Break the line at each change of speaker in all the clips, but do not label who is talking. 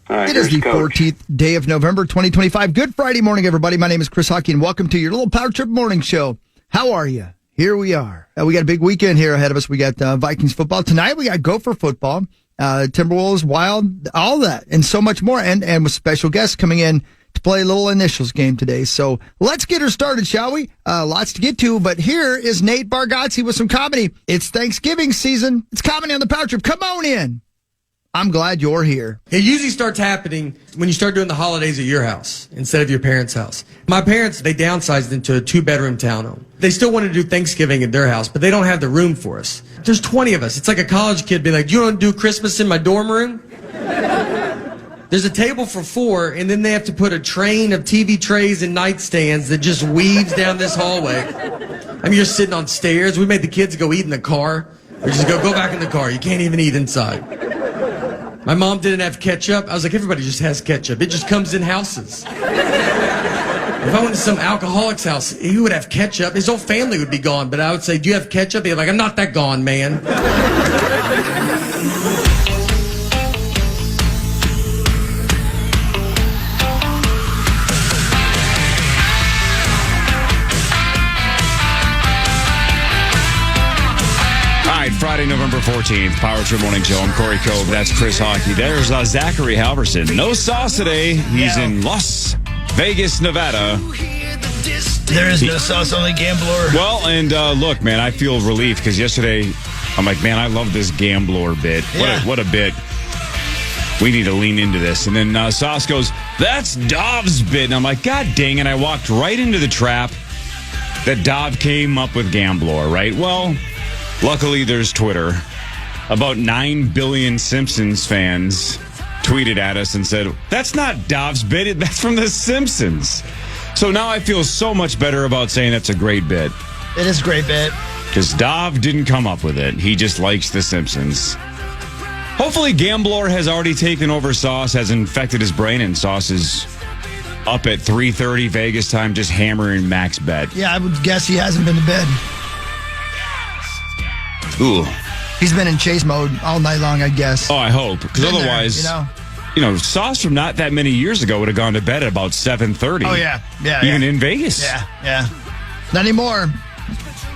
Right,
it is the
Coach.
14th day of November, 2025. Good Friday morning, everybody. My name is Chris Hockey, and welcome to your little Power Trip morning show. How are you? Here we are. We got a big weekend here ahead of us. We got Vikings football. Tonight, we got Gopher football, Timberwolves, Wild, all that, and so much more. And with special guests coming in to play a little initials game today. So let's get her started, shall we? Lots to get to, but here is Nate Bargatze with some comedy. It's Thanksgiving season. It's comedy on the Power Trip. Come on in. I'm glad you're here.
It usually starts happening when you start doing the holidays at your house instead of your parents' house. My parents, they downsized into a 2-bedroom townhome. They still want to do Thanksgiving at their house, but they don't have the room for us. There's 20 of us. It's like a college kid being like, do you want to do Christmas in my dorm room? There's a table for 4, and then they have to put a train of TV trays and nightstands that just weaves down this hallway. I mean, you're sitting on stairs. We made the kids go eat in the car. We just go back in the car. You can't even eat inside. My mom didn't have ketchup. I was like, everybody just has ketchup. It just comes in houses. If I went to some alcoholic's house, he would have ketchup. His whole family would be gone. But I would say, do you have ketchup? He'd be like, I'm not that gone, man.
Friday, November 14th, Power Trip Morning Show. I'm Corey Cove. That's Chris Hockey. There's Zachary Halverson. No sauce today. He's in Las Vegas, Nevada.
There is no sauce, only Gambler.
Well, and look, man, I feel relief because yesterday I'm like, man, I love this Gambler bit.
Yeah.
What a bit. We need to lean into this. And then Sauce goes, that's Dov's bit. And I'm like, God dang it. I walked right into the trap that Dov came up with Gambler, right? Well, luckily, there's Twitter. About 9 billion Simpsons fans tweeted at us and said, that's not Dov's bit, that's from The Simpsons. So now I feel so much better about saying that's a great bit.
It is a great bit.
Because Dov didn't come up with it. He just likes The Simpsons. Hopefully Gambler has already taken over Sauce, has infected his brain, and Sauce is up at 3:30 Vegas time just hammering max bet.
Yeah, I would guess he hasn't been to bed.
Ooh.
He's been in chase mode all night long, I guess.
Oh, I hope. Because otherwise, Sauce from not that many years ago would have gone to bed at about 7:30.
Oh, yeah. Yeah.
Even in Vegas.
Yeah. Not anymore.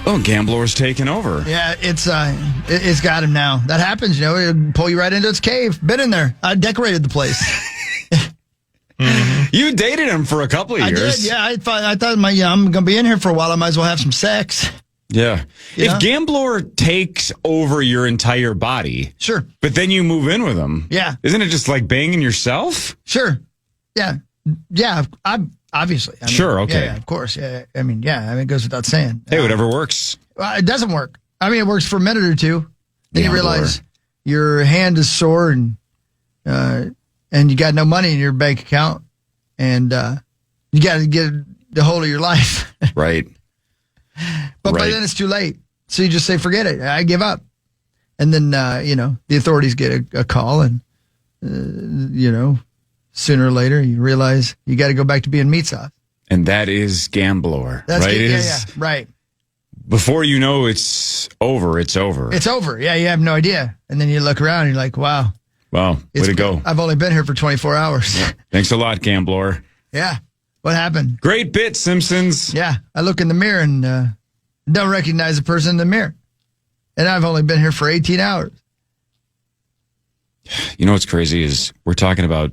Oh, Gambler's taking over.
Yeah, it's got him now. That happens, it'll pull you right into its cave. Been in there. I decorated the place.
Mm-hmm. You dated him for a couple of years.
I did, yeah. I thought I'm going to be in here for a while. I might as well have some sex.
Yeah. If Gambler takes over your entire body.
Sure.
But then you move in with him.
Yeah.
Isn't it just like banging yourself?
Sure. Yeah. Yeah. Obviously.
Sure. Okay.
Yeah, of course. Yeah. It goes without saying.
Hey, whatever works.
It doesn't work. It works for a minute or two. Then you
Gambler.
realize your hand is sore and you got no money in your bank account and you got to get the hold of your life.
Right.
But by then it's too late. So you just say, forget it. I give up. And then, the authorities get a call and, sooner or later you realize you got to go back to being meat sauce.
And that is Gambler.
That's
right?
Yeah. Right.
Before you know it's over, it's over.
It's over. Yeah, you have no idea. And then you look around and you're like, wow.
Wow. Way to go.
I've only been here for 24 hours.
Yeah. Thanks a lot, Gambler.
Yeah. What happened?
Great bit, Simpsons.
Yeah. I look in the mirror and don't recognize the person in the mirror. And I've only been here for 18 hours.
You know what's crazy is we're talking about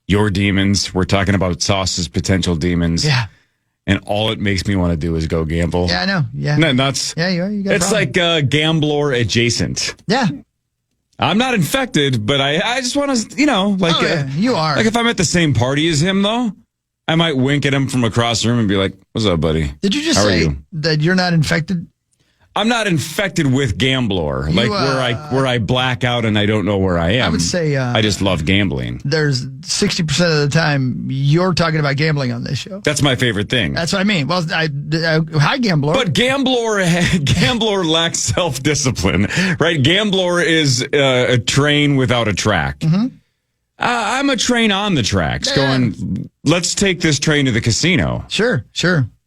your demons. We're talking about Sauce's potential demons.
Yeah.
And all it makes me want to do is go gamble.
Yeah, I know. Yeah.
No, nuts.
Yeah, you got
it's like Gambler adjacent.
Yeah.
I'm not infected, but I just want to,
you are.
Like if I'm at the same party as him, though, I might wink at him from across the room and be like, what's up, buddy?
Did you just
How are
say
you?
that you're not infected?
I'm not infected with Gambler, where I black out and I don't know where I am.
I would say
I just love gambling.
There's 60% of the time you're talking about gambling on this show.
That's my favorite thing.
That's what I mean. Well, hi, Gambler.
But Gambler lacks self-discipline, right? Gambler is a train without a track.
Mm-hmm.
I'm a train on the tracks going, let's take this train to the casino.
Sure.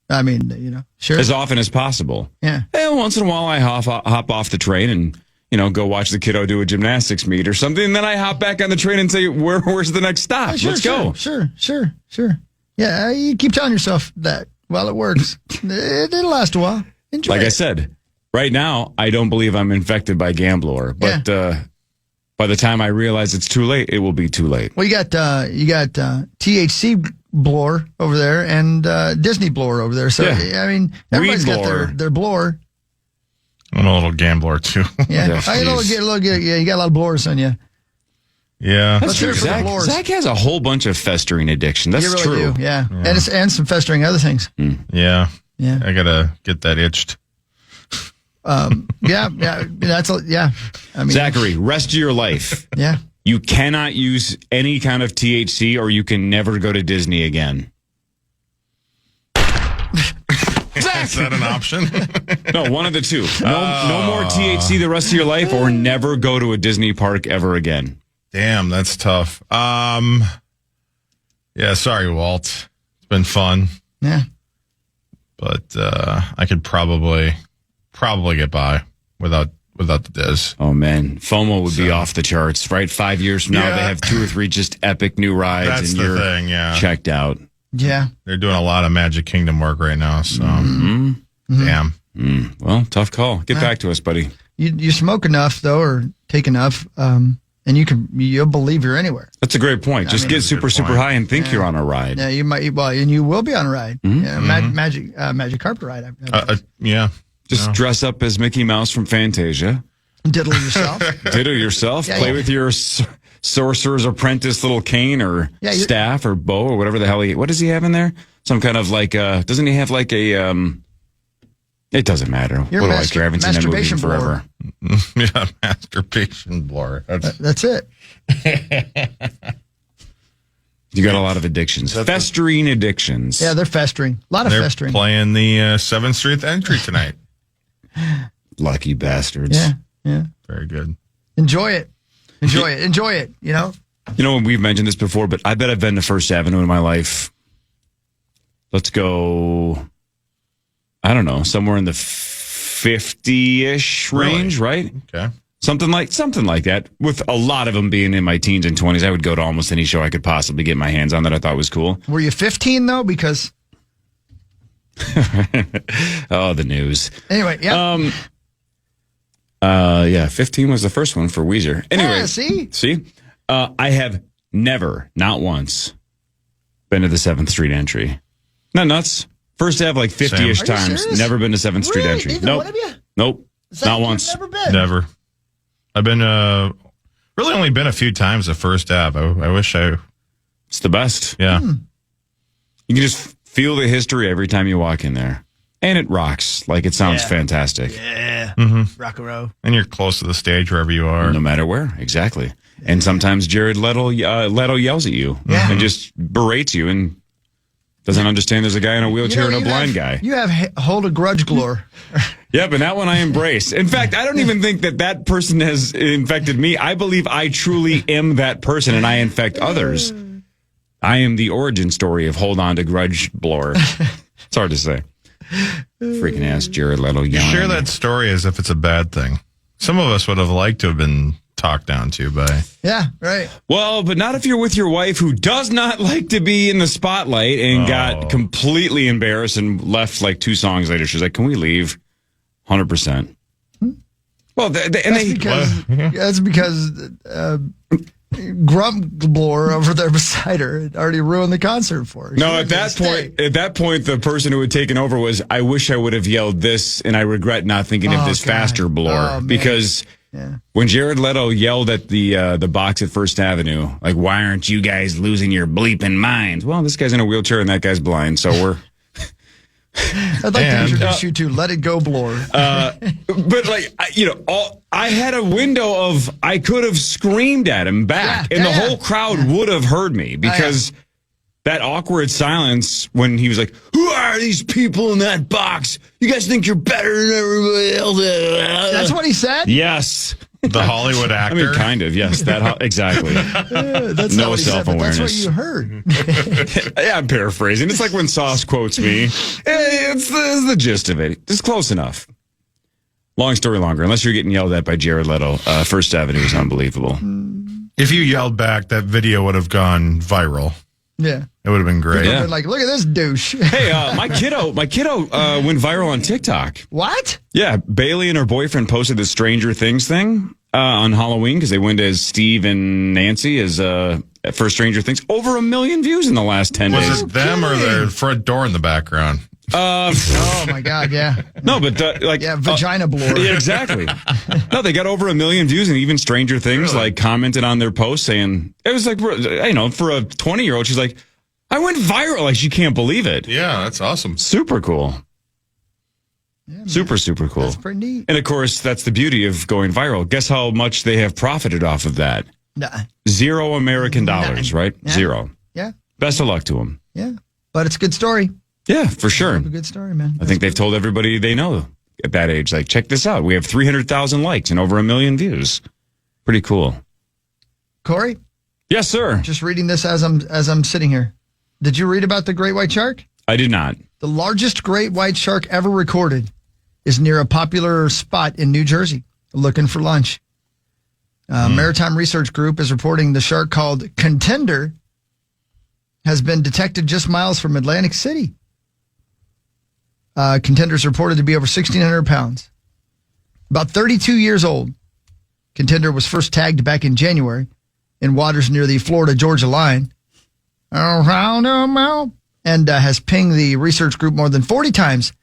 I mean, sure.
As often as possible.
Yeah.
And once in a while I hop off the train and, go watch the kiddo do a gymnastics meet or something. And then I hop back on the train and say, where's the next stop? Let's go.
Sure. Yeah, you keep telling yourself that while it works. It'll last a while. Enjoy
Like
it.
I said, right now, I don't believe I'm infected by Gambler. But by the time I realize it's too late, it will be too late.
Well, you got THC blower over there and Disney blower over there. So,
Yeah.
I mean, everybody's
Weed
got
blower.
their blower.
I'm a little gambler, too.
Yeah.
Yeah,
You got a lot of blowers on you.
Yeah.
Let's hear it for the blowers.
Zach has a whole bunch of festering addiction. That's
You really
true.
do. Yeah. And some festering other things.
Yeah.
Yeah.
I got to get that itched.
Yeah. I mean,
Zachary, rest of your life.
yeah.
You cannot use any kind of THC or you can never go to Disney again.
Is that an option?
No, one of the two. No more THC the rest of your life or never go to a Disney park ever again.
Damn, that's tough. Yeah, sorry, Walt. It's been fun.
Yeah.
But I could probably get by without the Diz.
Oh, man. FOMO would be off the charts, right? 5 years from now,
Yeah.
they have 2 or 3 just epic new rides
That's
and
the
you're
thing, yeah.
checked out.
Yeah.
They're doing a lot of Magic Kingdom work right now, so damn.
Well, tough call. Get back to us, buddy.
You smoke enough, though, or take enough, and you'll believe you're anywhere.
That's a great point. Just get super
point.
high and think you're on a ride.
Yeah, you might. Well, and you will be on a ride. Yeah, magic carpet ride.
Yeah.
Just dress up as Mickey Mouse from Fantasia.
Diddle yourself.
Ditto yourself.
Yeah,
Play
yeah.
with your sorcerer's apprentice little cane or staff or bow or whatever the hell what does he have in there? Some kind of like, doesn't he have like a, it doesn't matter.
Your
What do I care? I haven't seen that movie in
masturbation
forever.
Yeah, masturbation blower.
That's it.
You got a lot of addictions. Festering addictions.
Yeah, they're festering. A lot of
They're
festering.
playing the 7th Street entry tonight.
Lucky bastards.
Yeah.
Very good.
Enjoy it. Enjoy it. You know.
You know, we've mentioned this before, but I bet I've been to First Avenue in my life. Let's go, I don't know, somewhere in the 50-ish range, right?
Okay.
Something like that. With a lot of them being in my teens and 20s, I would go to almost any show I could possibly get my hands on that I thought was cool.
Were you 15 though? Because
Oh, the news.
anyway, yeah.
Yeah, 15 was the first one for Weezer. Anyway,
see?
I have never, not once, been to the 7th Street entry. Not nuts. First Ave like 50-ish
Sam. Are you
times.
serious?
Never been to 7th Street
Really?
entry.
Neither
Nope.
one of you?
Nope.
Zach,
Not
you've
once.
Never been.
Never. I've been really only been a few times at First Ave. I wish I.
It's the best.
Yeah.
You can just feel the history every time you walk in there. And it rocks. Like, it sounds fantastic.
Yeah. Rock and roll.
And you're close to the stage wherever you are.
No matter where. Exactly. And sometimes Jared Leto yells at you and just berates you and doesn't understand there's a guy in a wheelchair and a blind guy.
You have hold a grudge galore.
Yeah, but that one I embrace. In fact, I don't even think that person has infected me. I believe I truly am that person and I infect others. I am the origin story of hold on to grudge blower. It's hard to say. Freaking ass Jared Leto
You
yelling.
share that story as if it's a bad thing. Some of us would have liked to have been talked down to by.
Yeah, right.
Well, but not if you're with your wife who does not like to be in the spotlight and got completely embarrassed and left like 2 songs later. She's like, can we leave? 100%. Well,
That's because Grump Blower over there beside her had already ruined the concert for her.
No, at that point, the person who had taken over was, I wish I would have yelled this, and I regret not thinking of this
God.
faster blower.
Oh, man.
Because when Jared Leto yelled at the box at First Avenue, like, why aren't you guys losing your bleeping minds? Well, this guy's in a wheelchair and that guy's blind, so we're...
I'd like to introduce you to Let It Go Blower.
But like, I had a window of, I could have screamed at him back and the whole crowd would have heard me because that awkward silence when he was like, who are these people in that box? You guys think you're better than everybody else?
That's what he said?
Yes.
The Hollywood actor?
I mean, kind of, yes. Exactly.
That's
No
not what he said, but that's what
self-awareness.
you heard.
Yeah, I'm paraphrasing. It's like when Sauce quotes me. It's the gist of it. It's close enough. Long story longer, unless you're getting yelled at by Jared Leto, First Avenue is unbelievable.
If you yelled back, that video would have gone viral.
Yeah.
It would have been great.
Yeah. Like, look at this douche.
Hey, my kiddo went viral on TikTok.
What?
Yeah, Bailey and her boyfriend posted the Stranger Things thing on Halloween because they went as Steve and Nancy as for Stranger Things. Over 1 million views in the last 10 days.
Was it them or their front door in the background?
Oh my God, yeah.
No, but
vagina blower.
Yeah, exactly. No, they got over 1 million views, and even Stranger Things commented on their post saying it was like, for a 20-year-old, she's like, I went viral. Like, she can't believe it.
Yeah, that's awesome.
Super cool. Yeah, super cool.
That's pretty neat.
And of course, that's the beauty of going viral. Guess how much they have profited off of that?
Nah.
$0 American dollars, right?
Yeah.
0.
Yeah.
Best of luck to them.
Yeah. But it's a good story.
Yeah, for sure.
It's a good story, man.
I think they've told everybody they know at that age, like, check this out. We have 300,000 likes and over 1 million views. Pretty cool.
Corey?
Yes, sir.
Just reading this as I'm sitting here. Did you read about the great white shark?
I did not.
The largest great white shark ever recorded is near a popular spot in New Jersey, looking for lunch. Maritime Research Group is reporting the shark called Contender has been detected just miles from Atlantic City. Contender is reported to be over 1,600 pounds. About 32 years old. Contender was first tagged back in January in waters near the Florida-Georgia line. And has pinged the research group more than 40 times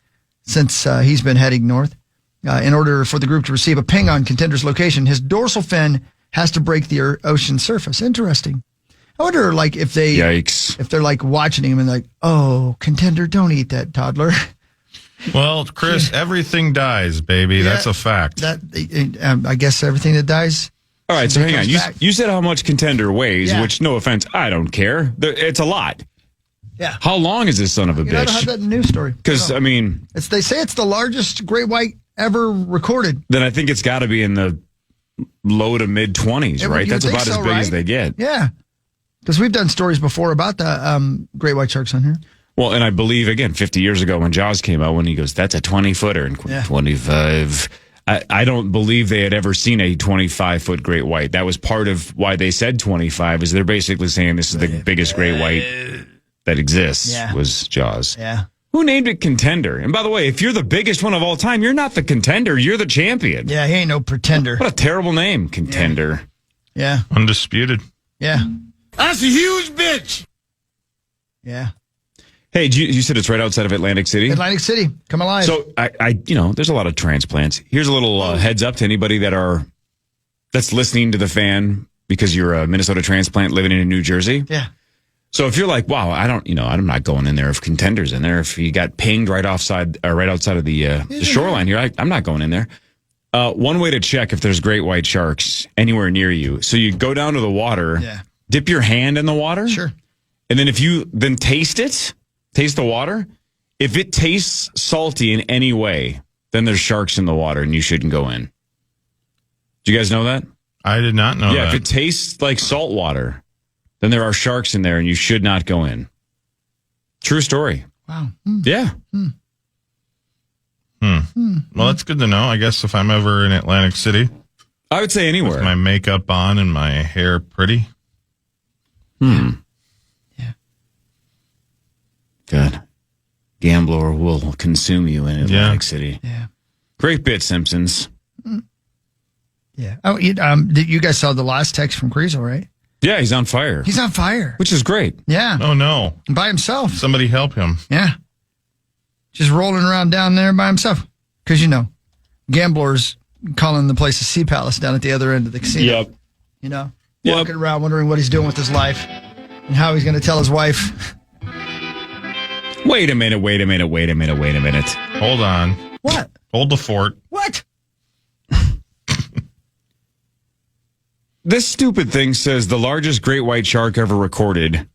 since he's been heading north. In order for the group to receive a ping on Contender's location, his dorsal fin has to break the ocean surface. Interesting. I wonder, like, if they're like watching him and like, oh, Contender, don't eat that toddler.
Well, Chris, everything dies, baby.
Yeah,
that's a fact.
I guess everything that dies.
All right, so hang on. You said how much Contender weighs, which, no offense, I don't care. It's a lot.
Yeah.
How long is this son of a bitch?
I don't have that in the news story.
Because, I mean...
they say it's the largest great white ever recorded.
Then I think it's got to be in the low to mid-20s, right? That's about as big as they get.
Yeah. Because we've done stories before about the great white sharks on here.
Well, and I believe, again, 50 years ago when Jaws came out, when he goes, that's a 20-footer, and 25... I don't believe they had ever seen a 25-foot great white. That was part of why they said 25, is they're basically saying this is the biggest great white that exists, was Jaws.
Yeah.
Who named it Contender? And by the way, if you're the biggest one of all time, you're not the contender, you're the champion.
Yeah, he ain't no pretender.
What a terrible name, Contender.
Yeah.
Undisputed.
Yeah.
That's a huge bitch.
Yeah.
Hey, you said it's right outside of Atlantic City?
Atlantic City. Come alive.
So, there's a lot of transplants. Here's a little heads up to anybody that's listening to the fan because you're a Minnesota transplant living in New Jersey.
Yeah.
So if you're like, wow, I'm not going in there if Contender's in there. If you got pinged right outside of the shoreline here, I'm not going in there. One way to check if there's great white sharks anywhere near you. So you go down to the water, dip your hand in the water.
Sure.
And then if you then taste the water, if it tastes salty in any way, then there's sharks in the water and you shouldn't go in. Do you guys know that?
I did not know that.
Yeah, if it tastes like salt water, then there are sharks in there and you should not go in. True story.
Wow.
Yeah.
Well, that's good to know. I guess if I'm ever in Atlantic City,
I would say anywhere.
with my makeup on and my hair pretty.
Yeah.
Good. Gambler will consume you in Atlantic City.
Yeah.
Great bit, Simpsons.
Yeah. Oh, you guys saw the last text from Creasel, right?
Yeah, he's on fire.
He's on fire.
Which is great.
Yeah.
Oh, no.
By himself.
Somebody help him.
Yeah. Just rolling around down there by himself. Because, gamblers calling the place a Sea Palace down at the other end of the casino.
Yep.
Walking around wondering what he's doing with his life and how he's going to tell his wife.
Wait a minute.
Hold on.
What?
Hold the fort.
What?
This stupid thing says the largest great white shark ever recorded,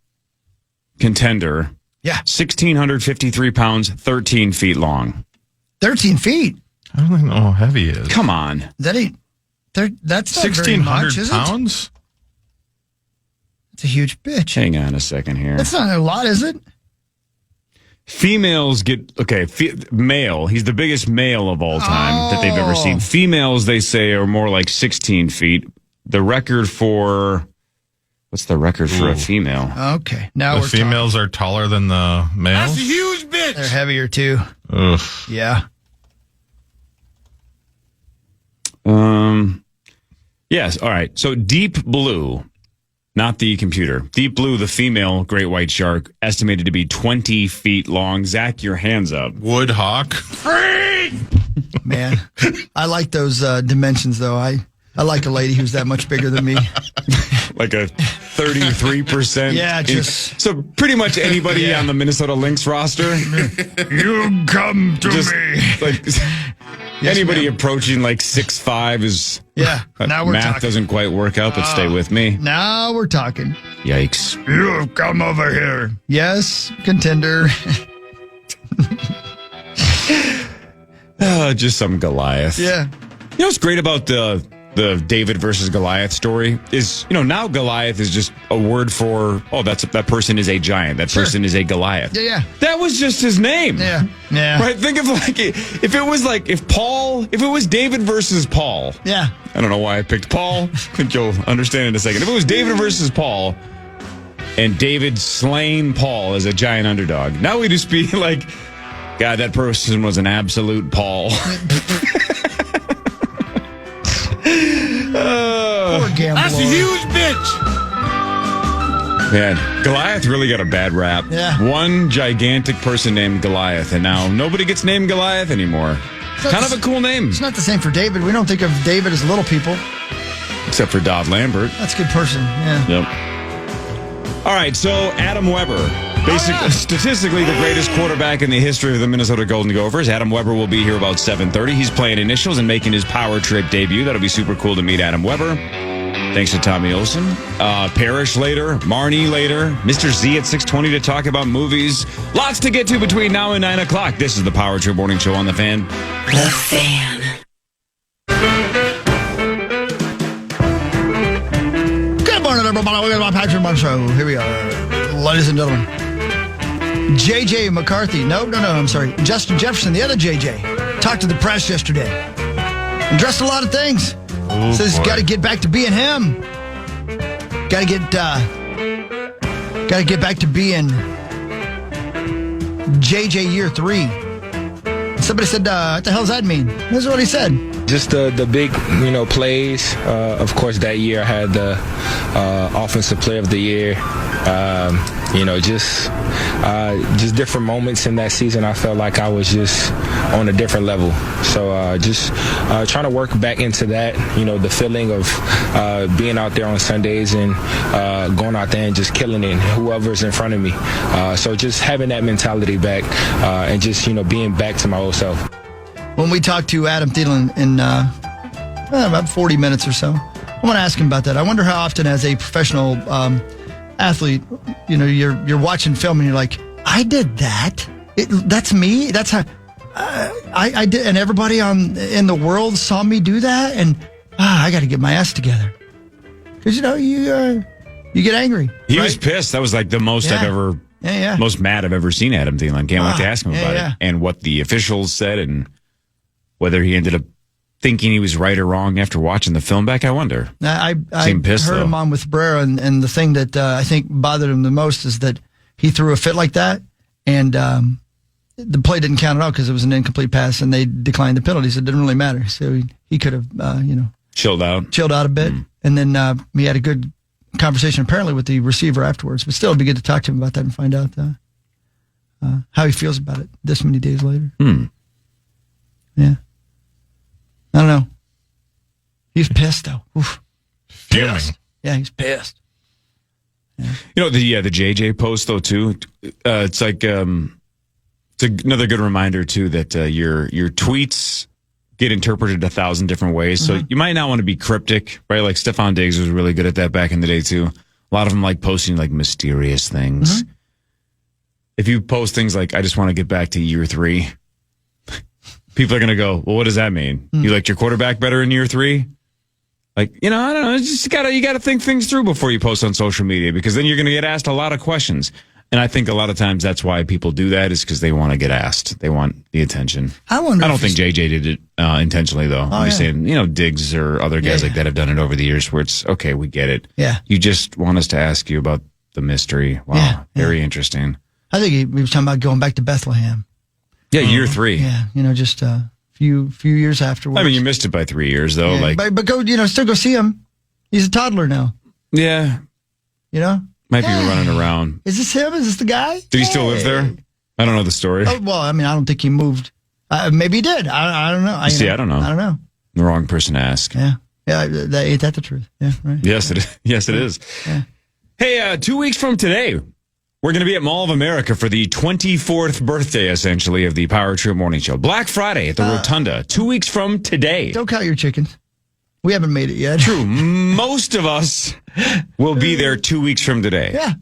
Contender.
Yeah.
1,653 pounds, 13 feet long.
13 feet?
I don't know how heavy he is.
Come on.
That's not very much,
1,600
is it?
pounds?
It's a huge bitch.
Hang on a second here.
That's not a lot, is it?
Females get, male. He's the biggest male of all time that they've ever seen. Females, they say, are more like 16 feet. The record for, what's the record for a female?
Okay. Now
The
we're
females are taller than the males?
That's a huge bitch.
They're heavier too.
Ugh.
Yeah.
Yes. All right. So Deep Blue, not the computer. Deep Blue, the female great white shark, estimated to be 20 feet long. Zach, your hands up.
Wood hawk.
Man, I like those dimensions, though. I like a lady who's that much bigger than me.
Like a 33%.
Yeah,
so pretty much anybody on the Minnesota Lynx roster.
You come to me.
Like anybody approaching like 6'5" is.
Yeah, now we're
math
talking.
doesn't quite work out, but stay with me.
Now we're talking.
Yikes.
You've come over here. Yes, contender.
Just some Goliath.
Yeah.
You know what's great about the David versus Goliath story is, now Goliath is just a word for, that person is a giant. That person is a Goliath.
Yeah.
That was just his name.
Yeah.
Right? Think of if it was David versus Paul.
Yeah.
I don't know why I picked Paul. I think you'll understand in a second. If it was David versus Paul and David slain Paul as a giant underdog, now we'd just be like, God, that person was an absolute Paul.
Poor gambler.
That's a huge bitch.
Man, Goliath really got a bad rap.
Yeah.
One gigantic person named Goliath, and now nobody gets named Goliath anymore. Kind of a cool name.
It's not the same for David. We don't think of David as little people.
Except for Dov Lambert.
That's a good person. Yeah.
Yep. All right, so Adam Weber. Statistically, the greatest quarterback in the history of the Minnesota Golden Gophers. Adam Weber will be here about 7:30. He's playing initials and making his Power Trip debut. That'll be super cool to meet Adam Weber. Thanks to Tommy Olson. Parrish later, Marnie later, Mr. Z at 6:20 to talk about movies. Lots to get to between now and 9 o'clock. This is the Power Trip Morning Show on The Fan.
The Fan.
Good morning, everybody. We're going to Patrick Martin Show. Here we are, ladies and gentlemen. J.J. McCarthy. No, I'm sorry. Justin Jefferson, the other J.J., talked to the press yesterday. Addressed a lot of things. Says he's got to get back to being him. Got to get back to being J.J. year 3. Somebody said, what the hell does that mean? This is what he said.
Just the big, plays. Of course, that year I had the Offensive Player of the Year. Just different moments in that season. I felt like I was just on a different level. So just trying to work back into that, the feeling of being out there on Sundays and going out there and just killing it, whoever's in front of me. So just having that mentality back and just, being back to my old self.
When we talked to Adam Thielen in about 40 minutes or so, I want to ask him about that. I wonder how often, as a professional athlete, you're watching film and you're like, I did that. That's me. That's how I did, and everybody in the world saw me do that, and I got to get my ass together. Because you get angry.
He was pissed. That was like the most I've ever, most mad I've ever seen Adam Thielen. Can't wait to ask him about it and what the officials said and whether he ended up thinking he was right or wrong after watching the film back. I wonder.
I
pissed,
heard him on with Brera, and the thing that I think bothered him the most is that he threw a fit like that, and the play didn't count at all because it was an incomplete pass, and they declined the penalty, so it didn't really matter. So he could have,
chilled out
a bit, and then he had a good conversation apparently with the receiver afterwards. But still, it'd be good to talk to him about that and find out how he feels about it this many days later. Yeah. I don't know. He's pissed though. Oof.
Fuming.
Yeah, he's pissed.
Yeah. The JJ post though too. It's like it's another good reminder too that your tweets get interpreted 1,000 different ways. So you might not want to be cryptic, right? Like Stephon Diggs was really good at that back in the day too. A lot of them like posting like mysterious things. If you post things like, I just want to get back to year 3, people are going to go, well, what does that mean? You liked your quarterback better in year 3? Like, I don't know. It's just you got to think things through before you post on social media, because then you're going to get asked a lot of questions. And I think a lot of times that's why people do that is because they want to get asked. They want the attention.
I wonder.
I don't think JJ did it intentionally, though. I'm just saying, Diggs or other guys like that have done it over the years where it's, okay, we get it.
Yeah.
You just want us to ask you about the mystery. Wow.
Yeah,
Very interesting.
I think he was talking about going back to Bethlehem.
Yeah, year 3.
Yeah, just a few years afterwards.
I mean, you missed it by 3 years, though.
Yeah, but go, still go see him. He's a toddler now.
Yeah. Might be running around.
Is this him? Is this the guy?
Did he still live there? I don't know the story.
Oh, well, I mean, I don't think he moved. Maybe he did. I don't know.
I don't know.
I don't know.
The wrong person to ask.
Yeah. Yeah, ain't that the truth? Yeah, right.
Yes, it is. Yes, it is.
Yeah.
Hey, 2 weeks from today, we're going to be at Mall of America for the 24th birthday, essentially, of the Power Trip Morning Show. Black Friday at the Rotunda, 2 weeks from today.
Don't count your chickens. We haven't made it yet.
True. Most of us will be there 2 weeks from today.
Yeah.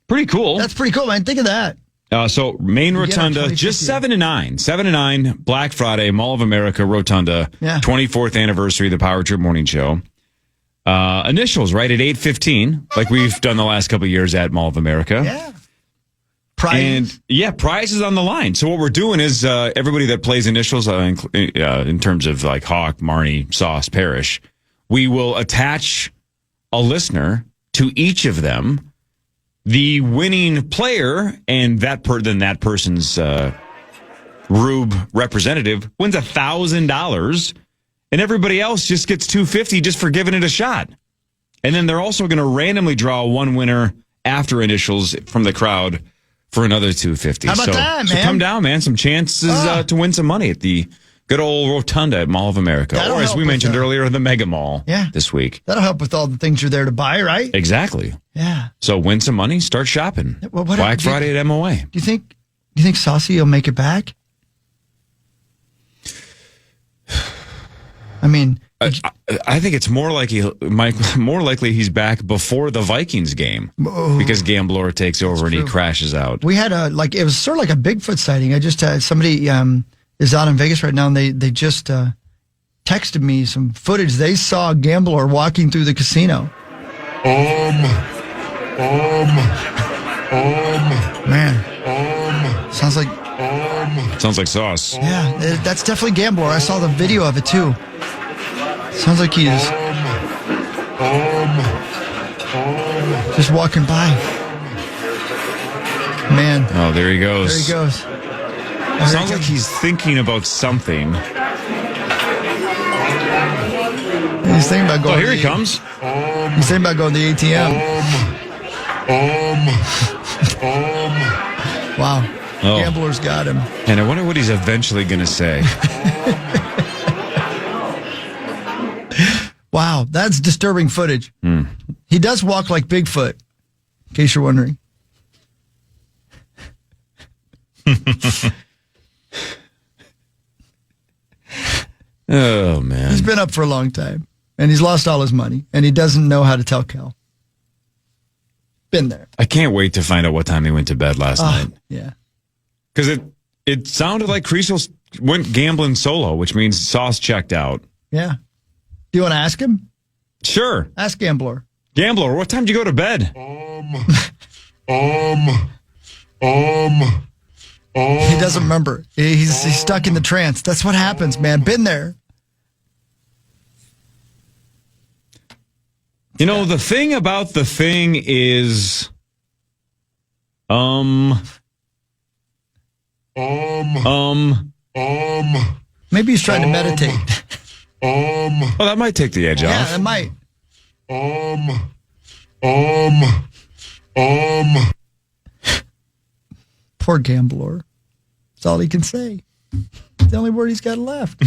Pretty cool.
That's pretty cool, man. Think of that.
So main Rotunda, just 7 to 9. 7 to 9, Black Friday, Mall of America, Rotunda, 24th anniversary of the Power Trip Morning Show. Initials, right, at 8:15, like we've done the last couple of years at Mall of America.
Yeah. Prize.
And, prize is on the line. So what we're doing is everybody that plays initials in terms of like Hawk, Marnie, Sauce, Parrish, we will attach a listener to each of them. The winning player and then that person's Rube representative wins $1,000, and everybody else just gets $250 just for giving it a shot. And then they're also going to randomly draw one winner after initials from the crowd for another $250.
How about that, man?
So come down, man. Some chances to win some money at the good old Rotunda at Mall of America.
That'll
or as
help
we
with
mentioned earlier, the Mega Mall this week.
That'll help with all the things you're there to buy, right?
Exactly.
Yeah.
So win some money, start shopping.
Well,
Black Friday at MOA.
Do you think Saucy will make it back? I mean,
I think it's more likely he's back before the Vikings game because Gambler takes over and he crashes out.
We had it was sort of like a Bigfoot sighting. I just had somebody is out in Vegas right now, and they just texted me some footage. They saw Gambler walking through the casino. Man, sounds like
Sauce.
Yeah, that's definitely Gambler. I saw the video of it too. Sounds like he is just walking by. Man.
Oh, there he goes.
There he goes.
Sounds like he's thinking about something.
He's thinking about going.
Oh, here he comes.
He's thinking about going to the ATM. Wow.
Oh.
Gambler's got him.
And I wonder what he's eventually going to say.
Wow, that's disturbing footage. He does walk like Bigfoot, in case you're wondering.
Oh, man.
He's been up for a long time, and he's lost all his money, and he doesn't know how to tell Cal. Been there.
I can't wait to find out what time he went to bed last night.
Yeah.
Because it sounded like Creasel went gambling solo, which means Sauce checked out.
Yeah. Do you want to ask him?
Sure.
Ask Gambler.
Gambler, what time did you go to bed?
He doesn't remember. He's stuck in the trance. That's what happens, man. Been there.
The thing about the thing is,
maybe he's trying to meditate.
Well, that might take the edge off.
Yeah, it might. Poor Gambler. That's all he can say. It's the only word he's got left.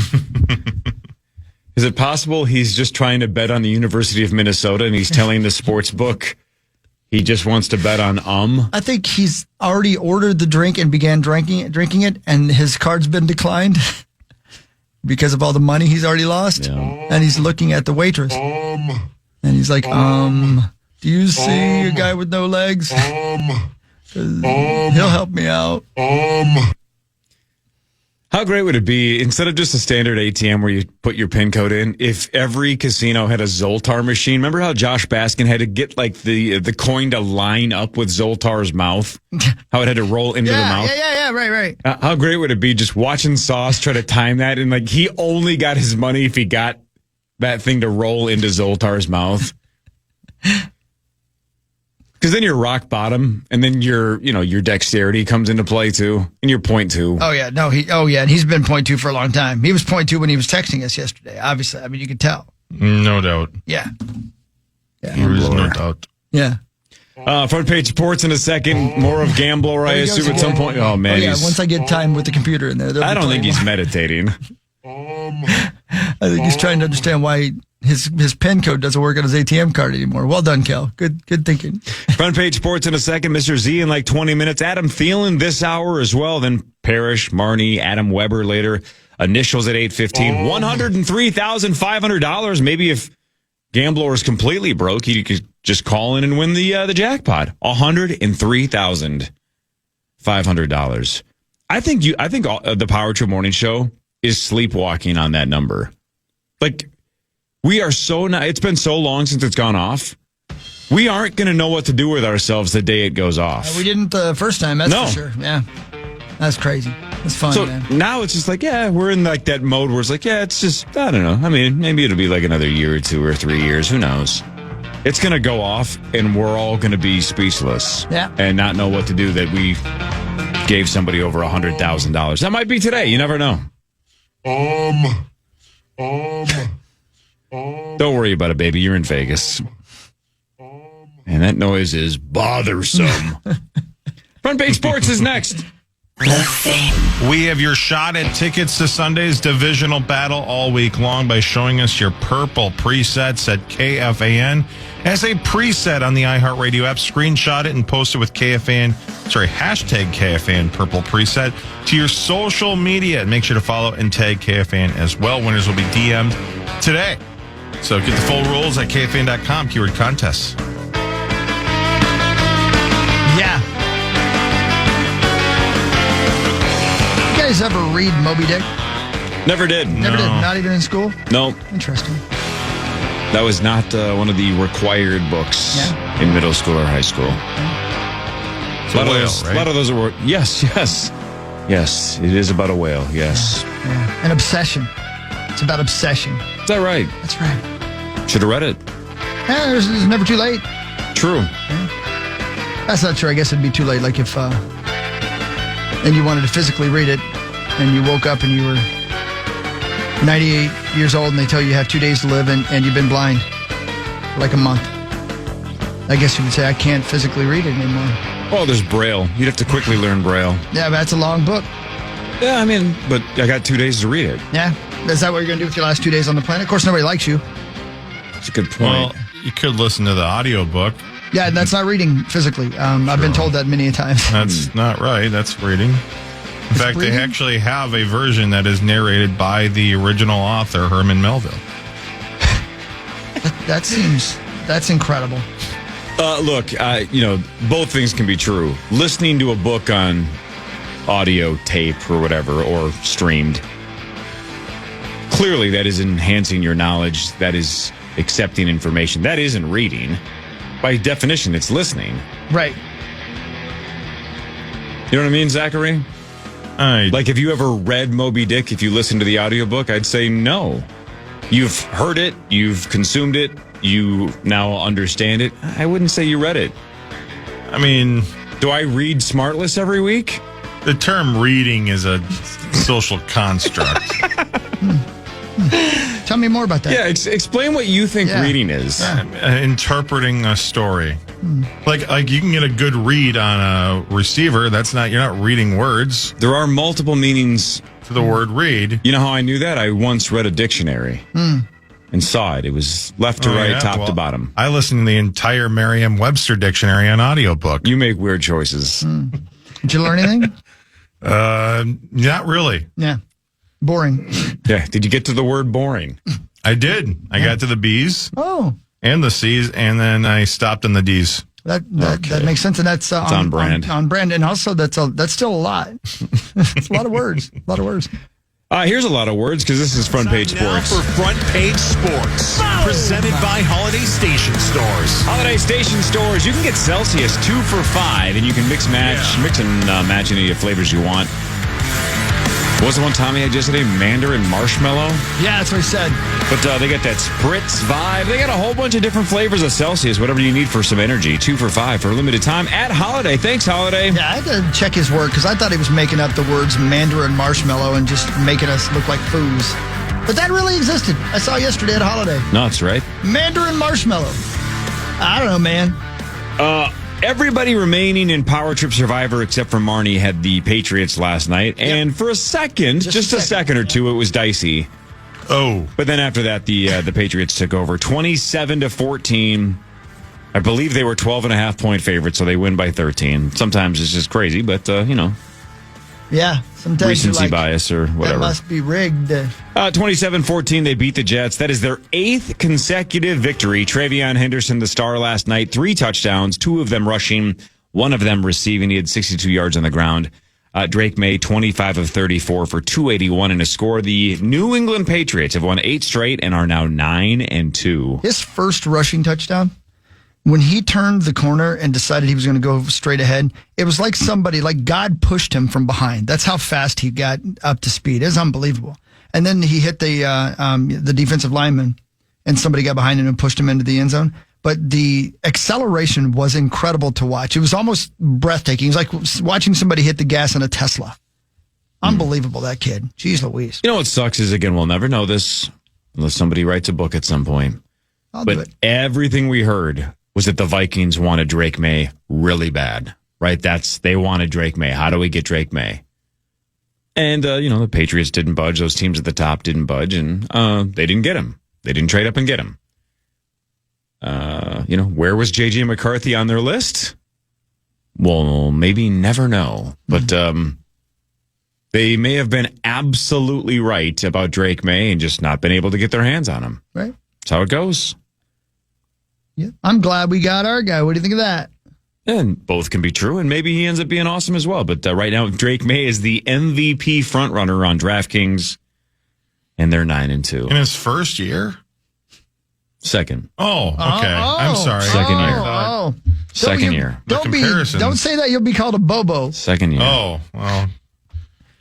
Is it possible he's just trying to bet on the University of Minnesota and he's telling the sports book he just wants to bet on
I think he's already ordered the drink and began drinking it, and his card's been declined because of all the money he's already lost.
Yeah.
And he's looking at the waitress. And he's like, do you see a guy with no legs? 'Cause he'll help me out.
How How great would it be, instead of just a standard ATM where you put your PIN code in, if every casino had a Zoltar machine? Remember how Josh Baskin had to get like the coin to line up with Zoltar's mouth? How it had to roll into the mouth?
Yeah, right.
How great would it be just watching Sauce try to time that? And like he only got his money if he got that thing to roll into Zoltar's mouth. Because then you're rock bottom, and then your dexterity comes into play too, and your point two.
Oh yeah, and he's been point two for a long time. He was point two when he was texting us yesterday. Obviously, I mean you could tell.
No doubt.
Yeah.
There is no doubt.
Yeah.
Front page sports in a second. More of Gambler, I assume, at some point. Oh man,
once I get time with the computer in there.
I don't think he's meditating.
I think he's trying to understand why his PIN code doesn't work on his ATM card anymore. Well done, Kel. Good thinking.
Front page sports in a second. Mr. Z in like 20 minutes. Adam Thielen this hour as well. Then Parrish, Marnie, Adam Weber later. Initials at 8:15. $103,500. Maybe if Gambler is completely broke, he could just call in and win the jackpot. $103,500. I think the Power Trip Morning Show is sleepwalking on that number. Like, we are it's been so long since it's gone off. We aren't going to know what to do with ourselves the day it goes off.
We didn't the first time, that's for sure. Yeah. That's crazy. It's fun,
so
man.
Now it's just like, we're in like that mode where it's like, it's just, I don't know. I mean, maybe it'll be like another year or 2 or 3 years. Who knows? It's going to go off and we're all going to be speechless.
Yeah.
And not know what to do that we gave somebody over $100,000. That might be today. You never know. Don't worry about it, baby. You're in Vegas. And that noise is bothersome. Front page sports is next.
We have your shot at tickets to Sunday's divisional battle all week long by showing us your purple presets at KFAN. As a preset on the iHeartRadio app, screenshot it and post it with hashtag KFAN purple preset to your social media. And make sure to follow and tag KFAN as well. Winners will be DM'd today. So get the full rules at KFAN.com, keyword contests.
Yeah. You guys ever read Moby Dick?
Never did.
Never did. Not even in school?
No.
Interesting.
That was not one of the required books in middle school or high school.
It's a whale, right?
A lot of those are... Yes. Yes, it is about a whale, yes.
Yeah. An obsession. It's about obsession.
Is that right?
That's right.
Should have read it.
Yeah, it's never too late.
True.
Yeah. That's not true. I guess it'd be too late. Like if and you wanted to physically read it and you woke up and you were 98 years old and they tell you have 2 days to live and you've been blind for like a month. I guess you would say, I can't physically read it anymore.
Well, there's Braille. You'd have to quickly learn Braille.
Yeah, but that's a long book.
Yeah, I mean, but I got 2 days to read it.
Yeah. Is that what you're going to do with your last 2 days on the planet? Of course, nobody likes you.
That's a good point.
Well, you could listen to the audiobook.
Yeah, that's not reading physically. I've been told that many a times.
That's not right. That's reading. In fact,
reading?
they actually have a version that is narrated by the original author, Herman Melville.
That's incredible.
Look, both things can be true. Listening to a book on audio tape or whatever, or streamed, clearly that is enhancing your knowledge. That is accepting information. That isn't reading. By definition, it's listening.
Right.
You know what I mean, Zachary? Like, if you ever read Moby Dick, if you listen to the audiobook, I'd say no. You've heard it, you've consumed it, you now understand it. I wouldn't say you read it.
I mean,
do I read Smartless every week?
The term reading is a social construct.
Tell me more about that.
Yeah, explain what you think reading is.
Interpreting a story. Like you can get a good read on a receiver. You're not reading words.
There are multiple meanings
to the word read.
You know how I knew that? I once read a dictionary and saw it. It was left to right, top to bottom.
I listened to the entire Merriam-Webster dictionary on audiobook.
You make weird choices.
Did you learn anything?
Not really.
Yeah. Boring.
Yeah. Did you get to the word boring?
I did. I got to the B's.
Oh.
And the C's, and then I stopped on the D's.
That makes sense, and that's
on brand.
On brand, and also that's still a lot. It's a lot of words. A lot of words.
Here's a lot of words because this is Front Page
Now
Sports.
for Front Page Sports, presented by Holiday Station Stores.
Holiday Station Stores, you can get Celsius 2 for $5, and you can mix and match any flavors you want. What was the one Tommy had yesterday? Mandarin marshmallow?
Yeah, that's what he said.
But they got that spritz vibe. They got a whole bunch of different flavors of Celsius, whatever you need for some energy. 2 for $5 for a limited time at Holiday. Thanks, Holiday.
Yeah, I had to check his work because I thought he was making up the words Mandarin marshmallow and just making us look like foos. But that really existed. I saw it yesterday at Holiday.
Nuts, right?
Mandarin marshmallow. I don't know, man.
Everybody remaining in Power Trip Survivor except for Marnie had the Patriots last night. And for a second, just a second or two, it was dicey.
Oh.
But then after that, the Patriots took over 27-14. I believe they were 12.5-point favorites, so they win by 13. Sometimes it's just crazy, but,
Yeah, sometimes
recency
you're like,
bias or whatever.
that must be rigged.
27-14, they beat the Jets. That is their 8th consecutive victory. Travion Henderson, the star last night, 3 touchdowns, 2 of them rushing, 1 of them receiving. He had 62 yards on the ground. Drake May, 25 of 34 for 281 and a score. The New England Patriots have won 8 straight and are now 9-2.
His first rushing touchdown, when he turned the corner and decided he was going to go straight ahead, it was like God pushed him from behind. That's how fast he got up to speed. It was unbelievable. And then he hit the defensive lineman, and somebody got behind him and pushed him into the end zone. But the acceleration was incredible to watch. It was almost breathtaking. It was like watching somebody hit the gas in a Tesla. Unbelievable, that kid. Jeez Louise.
You know what sucks is, again, we'll never know this unless somebody writes a book at some point.
I'll do
But
it.
everything we heard was that the Vikings wanted Drake May really bad, right? They wanted Drake May. How do we get Drake May? And, the Patriots didn't budge. Those teams at the top didn't budge, and they didn't get him. They didn't trade up and get him. Where was J.J. McCarthy on their list? Well, maybe never know. But they may have been absolutely right about Drake May and just not been able to get their hands on him.
Right?
That's how it goes.
Yeah. I'm glad we got our guy. What do you think of that?
And both can be true, and maybe he ends up being awesome as well. But right now, Drake May is the MVP frontrunner on DraftKings, and they're 9-2.
In his first year?
Second.
Oh, okay. I'm sorry.
Second year.
Oh.
Second year.
The comparisons.
Don't say that. You'll be called a bobo.
Second year.
Oh, well,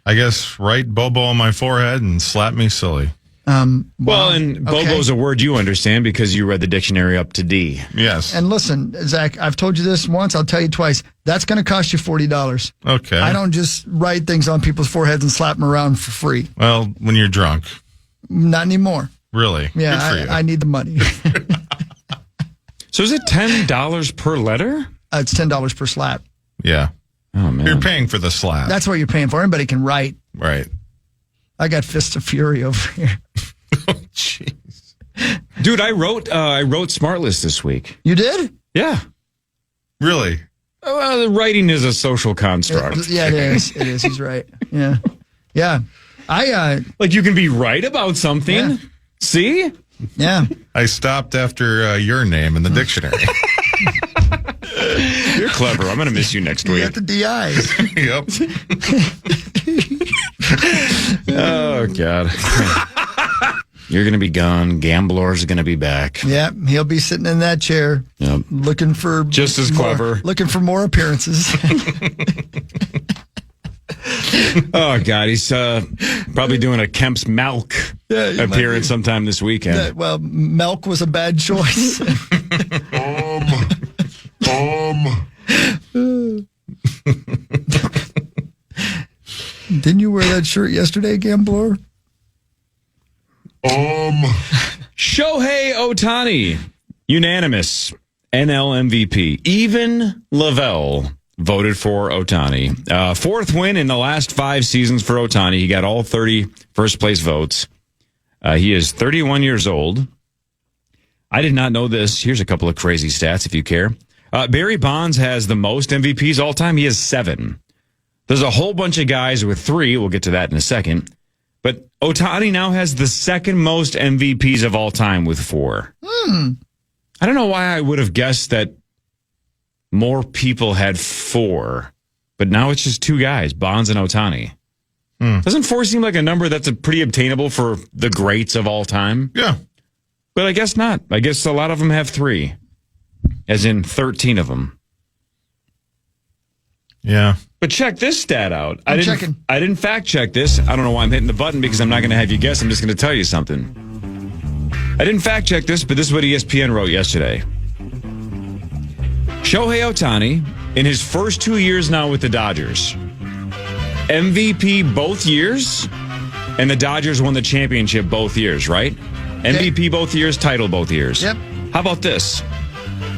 I guess write Bobo on my forehead and slap me silly.
Well, and Bobo's a word you understand because you read the dictionary up to D.
Yes.
And listen, Zach, I've told you this once. I'll tell you twice. That's going to cost you $40.
Okay.
I don't just write things on people's foreheads and slap them around for free.
Well, when you're drunk.
Not anymore.
Really? Good for
Yeah,
you.
I need the money.
So is it $10 per letter?
It's $10 per slap.
Yeah.
Oh, man.
You're paying for the slap.
That's what you're paying for. Anybody can write.
Right.
I got fists of fury over here.
Oh, jeez.
Dude, I wrote SmartList this week.
You did?
Yeah.
Really?
Well, writing is a social construct.
Yeah, it is. It is. He's right. Yeah. Yeah.
Like you can be right about something.
Yeah.
See?
Yeah.
I stopped after your name in the dictionary.
You're clever. I'm going to miss you next
You
week.
got the DIs.
Yep.
Oh, God. You're going to be gone. Gambler's going to be back.
Yeah. He'll be sitting in that chair
Yep.
looking for
Just as clever.
Looking for more appearances.
Oh, God. He's probably doing a Kemp's Milk appearance sometime this weekend.
Well, milk was a bad choice. Didn't you wear that shirt yesterday, Gambler?
Shohei Ohtani, unanimous NL MVP. Even Lavelle voted for Ohtani. Fourth win in the last 5 seasons for Ohtani. He got all 30 first place votes. He is 31 years old. I did not know this. Here's a couple of crazy stats if you care. Barry Bonds has the most MVPs all time. He has 7. There's a whole bunch of guys with 3. We'll get to that in a second. But Ohtani now has the second most MVPs of all time with 4. I don't know why I would have guessed that more people had 4, but now it's just 2 guys, Bonds and Ohtani. Doesn't 4 seem like a number that's pretty obtainable for the greats of all time?
Yeah.
But I guess not. I guess a lot of them have 3, as in 13 of them.
Yeah.
But check this stat out.
I'm checking.
I didn't fact check this. I don't know why I'm hitting the button because I'm not going to have you guess. I'm just going to tell you something. I didn't fact check this, but this is what ESPN wrote yesterday. Shohei Ohtani, in his first 2 years now with the Dodgers, MVP both years, and the Dodgers won the championship both years, right? MVP both years, title both years.
Yep.
How about this?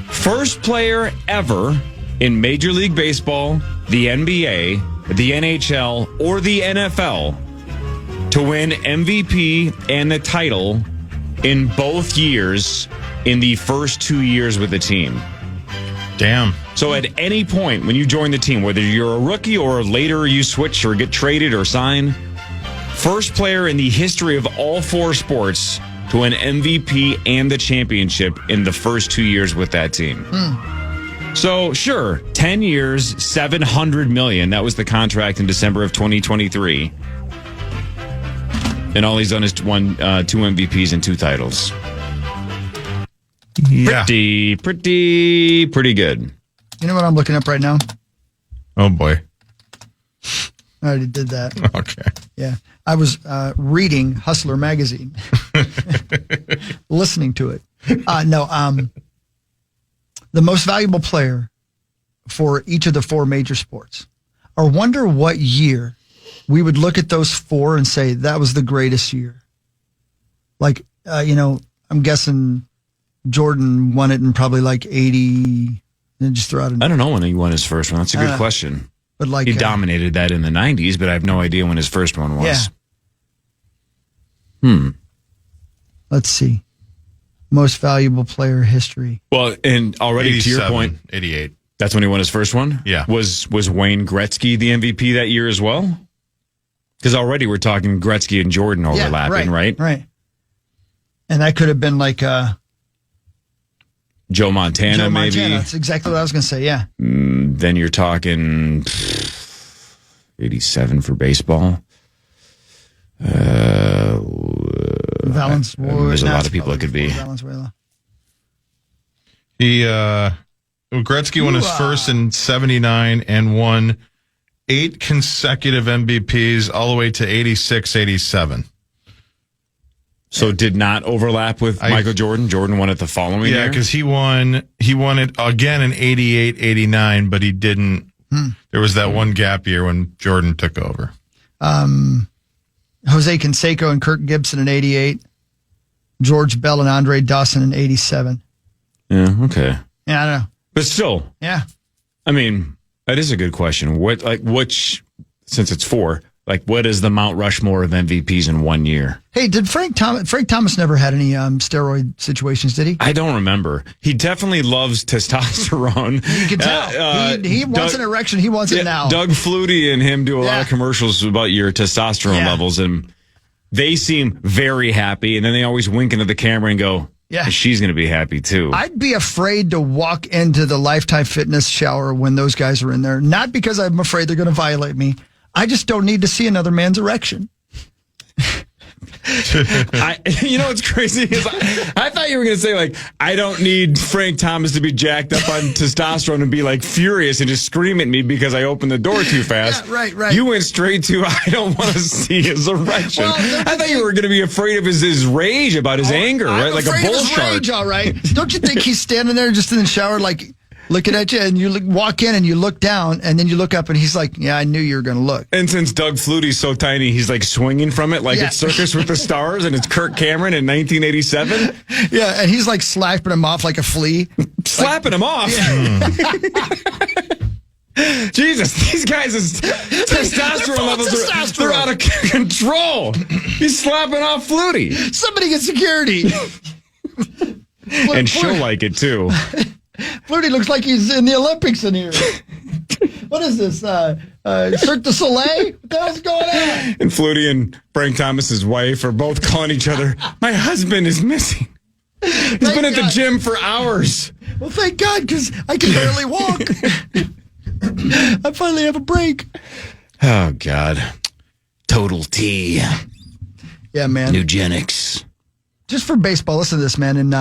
First player ever in Major League Baseball, the NBA, the NHL, or the NFL to win MVP and the title in both years in the first 2 years with the team.
Damn.
So at any point when you join the team, whether you're a rookie or later you switch or get traded or sign, first player in the history of all 4 sports to win MVP and the championship in the first 2 years with that team. So sure, 10 years, $700 million. That was the contract in December of 2023. And all he's done is won 2 MVPs and 2 titles.
Yeah.
Pretty good.
You know what I'm looking up right now?
Oh, boy.
I already did that.
Okay.
Yeah. I was reading Hustler magazine, listening to it. The most valuable player for each of the 4 major sports. I wonder what year we would look at those 4 and say that was the greatest year. Like, I'm guessing Jordan won it in probably like 80. And just throw out
I don't know when he won his first one. That's a good question.
But like
he dominated that in the 90s, but I have no idea when his first one was.
Yeah. Let's see. Most valuable player history.
Well, and already to your point,
88.
That's when he won his first one?
Yeah.
Was Wayne Gretzky the MVP that year as well? Because already we're talking Gretzky and Jordan overlapping, right?
Right. And that could have been like
Joe Montana, maybe.
That's exactly what I was going to say, yeah.
Then you're talking 87 for baseball.
Valenzuela.
There's a lot of people it could be.
Valenzuela.
Gretzky won his first in 79 and won 8 consecutive MVPs all the way to 86, 87.
So did not overlap with Michael Jordan. Jordan won it the following year.
Yeah, because he won it again in 88, 89, but he didn't. There was that one gap year when Jordan took over.
Jose Canseco and Kirk Gibson in 88. George Bell and Andre Dawson in 87.
Yeah, okay.
Yeah, I don't know.
But still.
Yeah.
I mean, that is a good question. Since it's 4, what is the Mount Rushmore of MVPs in 1 year?
Hey, did Frank Thomas never had any steroid situations, did he?
I don't remember. He definitely loves testosterone.
You can tell. He wants an erection. He wants it now.
Doug Flutie and him do a lot of commercials about your testosterone levels, and they seem very happy, and then they always wink into the camera and go, yeah, she's going to be happy too.
I'd be afraid to walk into the Lifetime Fitness shower when those guys are in there. Not because I'm afraid they're going to violate me. I just don't need to see another man's erection.
What's crazy is I thought you were going to say, I don't need Frank Thomas to be jacked up on testosterone and be furious and just scream at me because I opened the door too fast.
Yeah, right.
You went straight to, I don't want to see his erection. I thought you were going to be afraid of his rage about his anger, right? Like a bull shark.
Rage, all right. Don't you think he's standing there just in the shower, looking at you, and you walk in and you look down, and then you look up, and he's like, yeah, I knew you were going to look.
And since Doug Flutie's so tiny, he's swinging from it like it's Circus with the Stars, and it's Kirk Cameron in 1987.
Yeah, and he's slapping him off like a flea.
Slapping him off? Yeah. Jesus, these guys' testosterone levels they're out of control. He's slapping off Flutie.
Somebody get security.
And she'll like it, too.
Flutie looks like he's in the Olympics in here. What is this? Cirque du Soleil? What the hell's going on?
And Flutie and Frank Thomas's wife are both calling each other, my husband is missing. He's been at the gym for hours.
Well, thank God, because I can barely walk. I finally have a break.
Oh, God. Total T.
Yeah, man.
Eugenics.
Just for baseball, listen to this, man. In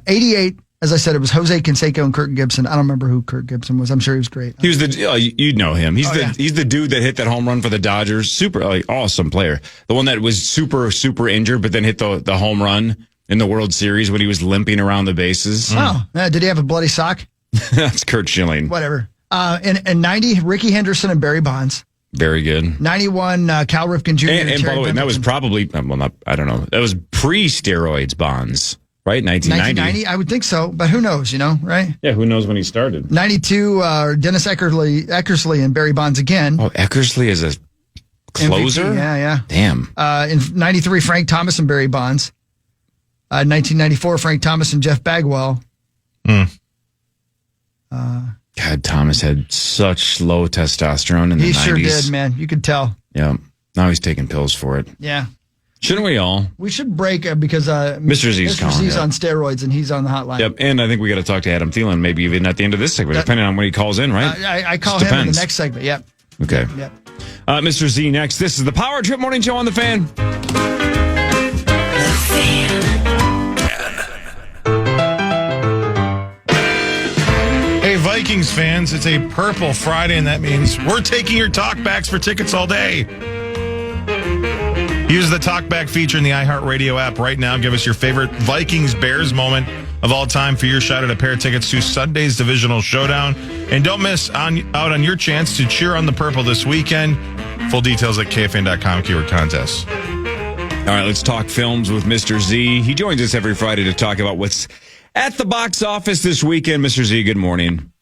88, as I said, it was Jose Canseco and Kirk Gibson. I don't remember who Kirk Gibson was. I'm sure he was great.
He was you'd know him. He's the dude that hit that home run for the Dodgers. Super awesome player. The one that was super injured, but then hit the home run in the World Series when he was limping around the bases.
Oh, did he have a bloody sock?
That's Kurt Schilling.
Whatever. In 90, Ricky Henderson and Barry Bonds.
Very good.
91, Cal Ripken Jr.
And by the way, that was probably, I don't know. That was pre-steroids Bonds, right? 1990.
I would think so, but who knows, right?
Yeah, who knows when he started.
92, Dennis Eckersley and Barry Bonds again.
Oh, Eckersley is a closer?
MVP, yeah.
Damn.
In 93, Frank Thomas and Barry Bonds. 1994, Frank Thomas and Jeff Bagwell.
God, Thomas had such low testosterone in the 90s.
He sure did, man. You could tell.
Yeah. Now he's taking pills for it.
Yeah.
Shouldn't we all?
We should break because
Mr. Z's calling.
Z's on steroids and he's on the hotline.
Yep, and I think we got to talk to Adam Thielen maybe even at the end of this segment, depending on when he calls in, right?
I call him in the next segment. Yep.
Okay.
Yep.
Mr. Z next. This is the Power Trip Morning Show on The Fan.
Hey, Vikings fans, it's a Purple Friday, and that means we're taking your talkbacks for tickets all day. Use the talkback feature in the iHeartRadio app right now. Give us your favorite Vikings-Bears moment of all time for your shot at a pair of tickets to Sunday's divisional showdown. And don't miss out on your chance to cheer on the Purple this weekend. Full details at KFAN.com, keyword contest.
All right, let's talk films with Mr. Z. He joins us every Friday to talk about what's at the box office this weekend. Mr. Z, good morning.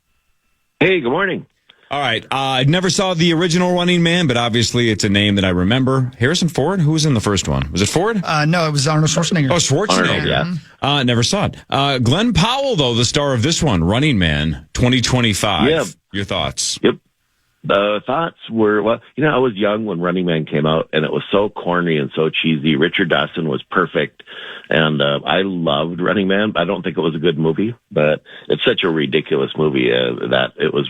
Hey, good morning.
All right, I never saw the original Running Man, but obviously it's a name that I remember. Harrison Ford? Who was in the first one? Was it Ford?
No, it was Arnold Schwarzenegger.
Oh, Schwarzenegger.
Arnold, yeah.
Never saw it. Glenn Powell, though, the star of this one, Running Man 2025.
Yeah.
Your thoughts?
Yep. The thoughts were, I was young when Running Man came out, and it was so corny and so cheesy. Richard Dawson was perfect, and I loved Running Man. I don't think it was a good movie, but it's such a ridiculous movie that it was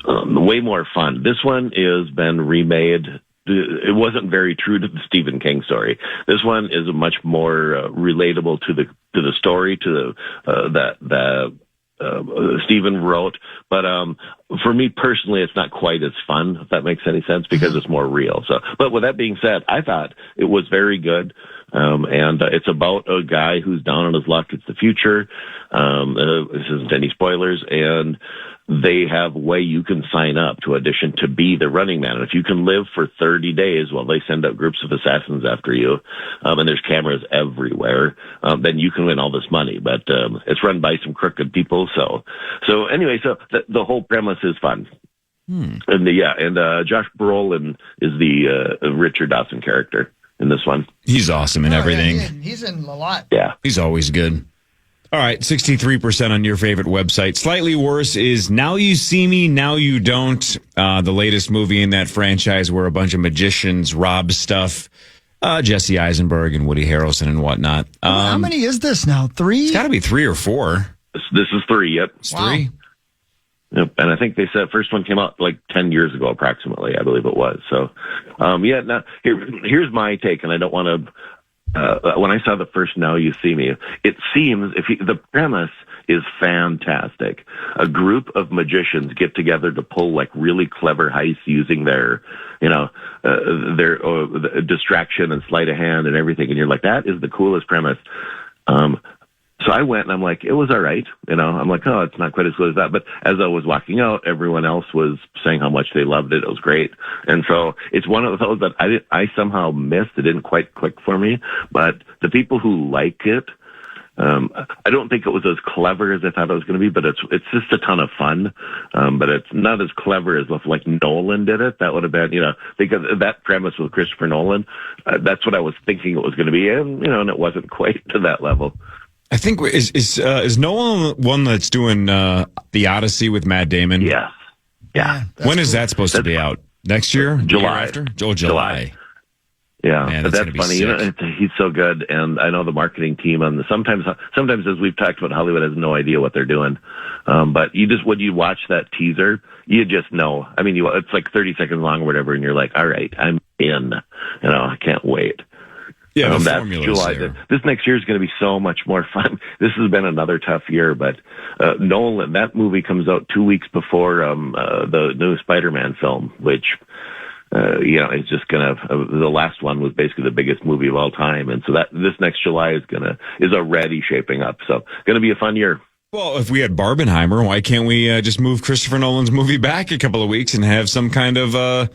way more fun. This one has been remade. It wasn't very true to the Stephen King story. This one is much more relatable to the story, to that Stephen wrote, but for me personally, it's not quite as fun, if that makes any sense, because it's more real. So, but with that being said, I thought it was very good, and it's about a guy who's down on his luck. It's the future. This isn't any spoilers, and they have a way you can sign up to audition to be the Running Man. And if you can live for 30 days while they send out groups of assassins after you, and there's cameras everywhere, then you can win all this money. But it's run by some crooked people. So anyway, the whole premise is fun. And Josh Brolin is the Richard Dawson character in this one.
He's awesome in everything.
Yeah, he's in a lot.
Yeah.
He's always good. All right, 63% on your favorite website. Slightly worse is Now You See Me, Now You Don't, the latest movie in that franchise where a bunch of magicians rob stuff. Jesse Eisenberg and Woody Harrelson and whatnot.
How many is this now? 3?
It's got to be 3 or 4.
This is 3, yep.
It's 3?
Yep, and I think they said first one came out like 10 years ago, approximately, I believe it was. So, now here's my take, and I don't want to... when I saw the first Now You See Me, it seems the premise is fantastic. A group of magicians get together to pull like really clever heists using their distraction and sleight of hand and everything. And you're like, that is the coolest premise. So I went and I'm like, it was all right. I'm like, oh, it's not quite as good as that. But as I was walking out, everyone else was saying how much they loved it. It was great. And so it's one of those that I somehow missed. It didn't quite click for me. But the people who like it, I don't think it was as clever as I thought it was going to be, but it's just a ton of fun. But it's not as clever as if like Nolan did it. That would have been, because that premise with Christopher Nolan, that's what I was thinking it was going to be. And it wasn't quite to that level.
I think is Nolan one that's doing the Odyssey with Matt Damon?
Yes. Yeah.
When is that supposed to be out? Next year?
July.
Year after? Oh, July.
Yeah,
Man,
but
that's
that's
gonna be
funny.
sick.
He's so good, and I know the marketing team on the sometimes as we've talked about, Hollywood has no idea what they're doing. But when you watch that teaser, you just know. I mean, it's like 30 seconds long or whatever, and you're like, all right, I'm in. I can't wait.
Yeah, the
that's
formula's
July.
there.
This next year is going to be so much more fun. This has been another tough year, but Nolan, that movie comes out 2 weeks before the new Spider-Man film, which it's just the last one was basically the biggest movie of all time, and so that this next July is already shaping up. So going to be a fun year.
Well, if we had Barbenheimer, why can't we just move Christopher Nolan's movie back a couple of weeks and have some kind of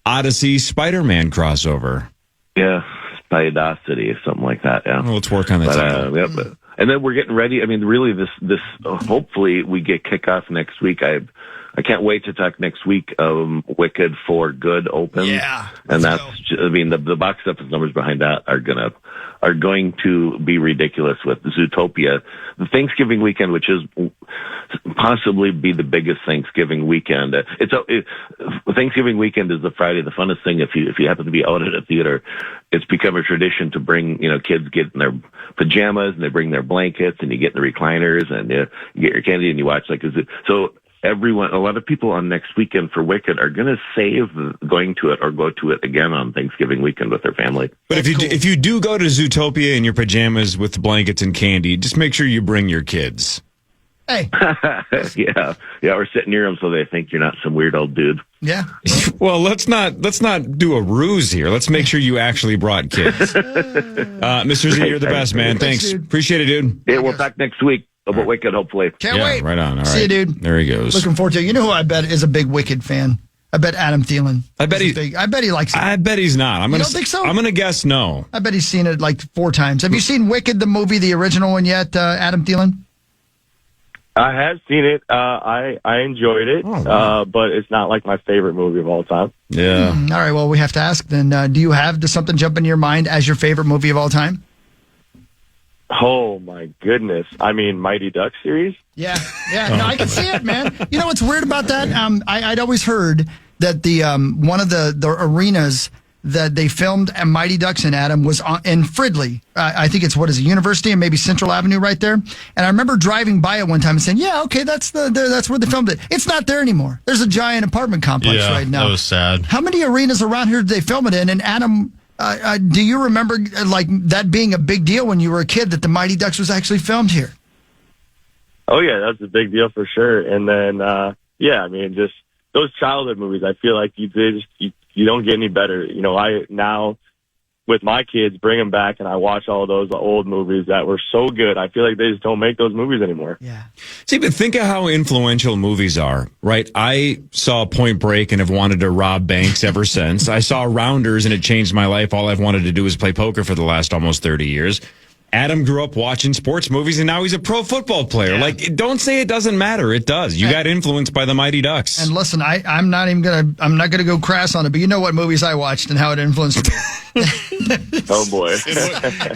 Odyssey Spider-Man crossover?
Yeah, Spiedacity or something like that. Yeah,
well, let's work on that.
Yep. And then we're getting ready. I mean, really, this hopefully we get kickoff next week. I can't wait to talk next week. Wicked for Good opens.
Yeah,
and the box office numbers behind that are going to be ridiculous with Zootopia. The Thanksgiving weekend, which is possibly be the biggest Thanksgiving weekend. Thanksgiving weekend is the Friday, the funnest thing. If you happen to be out at a theater, it's become a tradition to bring, kids get in their pajamas and they bring their blankets and you get in the recliners and you get your candy and you watch so. A lot of people on next weekend for Wicked are going to save going to it or go to it again on Thanksgiving weekend with their family.
But if you do go to Zootopia in your pajamas with blankets and candy, just make sure you bring your kids.
Hey.
yeah, or sit near them so they think you're not some weird old dude.
Yeah.
Well, let's not do a ruse here. Let's make sure you actually brought kids. Mr. Z, you're the best, man. Thanks. Appreciate it, dude.
Yeah, we'll talk next week. About Wicked, hopefully.
Can't wait.
Right on. All right.
See you, dude.
There he goes.
Looking forward to it. You know who I bet is a big Wicked fan? I bet Adam Thielen.
I bet
he likes it.
I bet he's not.
You don't think so?
I'm going to guess no.
I bet he's seen it like 4 times. Have you seen Wicked, the movie, the original one yet, Adam Thielen?
I have seen it. I enjoyed it, but it's not like my favorite movie of all time.
Yeah.
All right, well, we have to ask then. Does something jump into your mind as your favorite movie of all time?
Oh, my goodness. I mean, Mighty Ducks series?
Yeah. No, I can see it, man. You know what's weird about that? I'd always heard that the one of the arenas that they filmed Mighty Ducks in, Adam, was in Fridley. I think it's, a university and maybe Central Avenue right there. And I remember driving by it one time and saying, yeah, okay, that's where they filmed it. It's not there anymore. There's a giant apartment complex right now.
That was sad.
How many arenas around here did they film it in? And Adam, do you remember that being a big deal when you were a kid that the Mighty Ducks was actually filmed here?
Oh, yeah, that's a big deal for sure. And then, I mean, just those childhood movies, I feel like you don't get any better. I now, with my kids, bring them back and I watch all those old movies that were so good. I feel like they just don't make those movies anymore.
Yeah.
See, but think of how influential movies are, right? I saw Point Break and have wanted to rob banks ever since. I saw Rounders and it changed my life. All I've wanted to do is play poker for the last almost 30 years. Adam grew up watching sports movies and now he's a pro football player. Yeah. Like, don't say it doesn't matter. It does. You got influenced by the Mighty Ducks.
And listen, I'm not gonna go crass on it, but you know what movies I watched and how it influenced me.
Oh boy.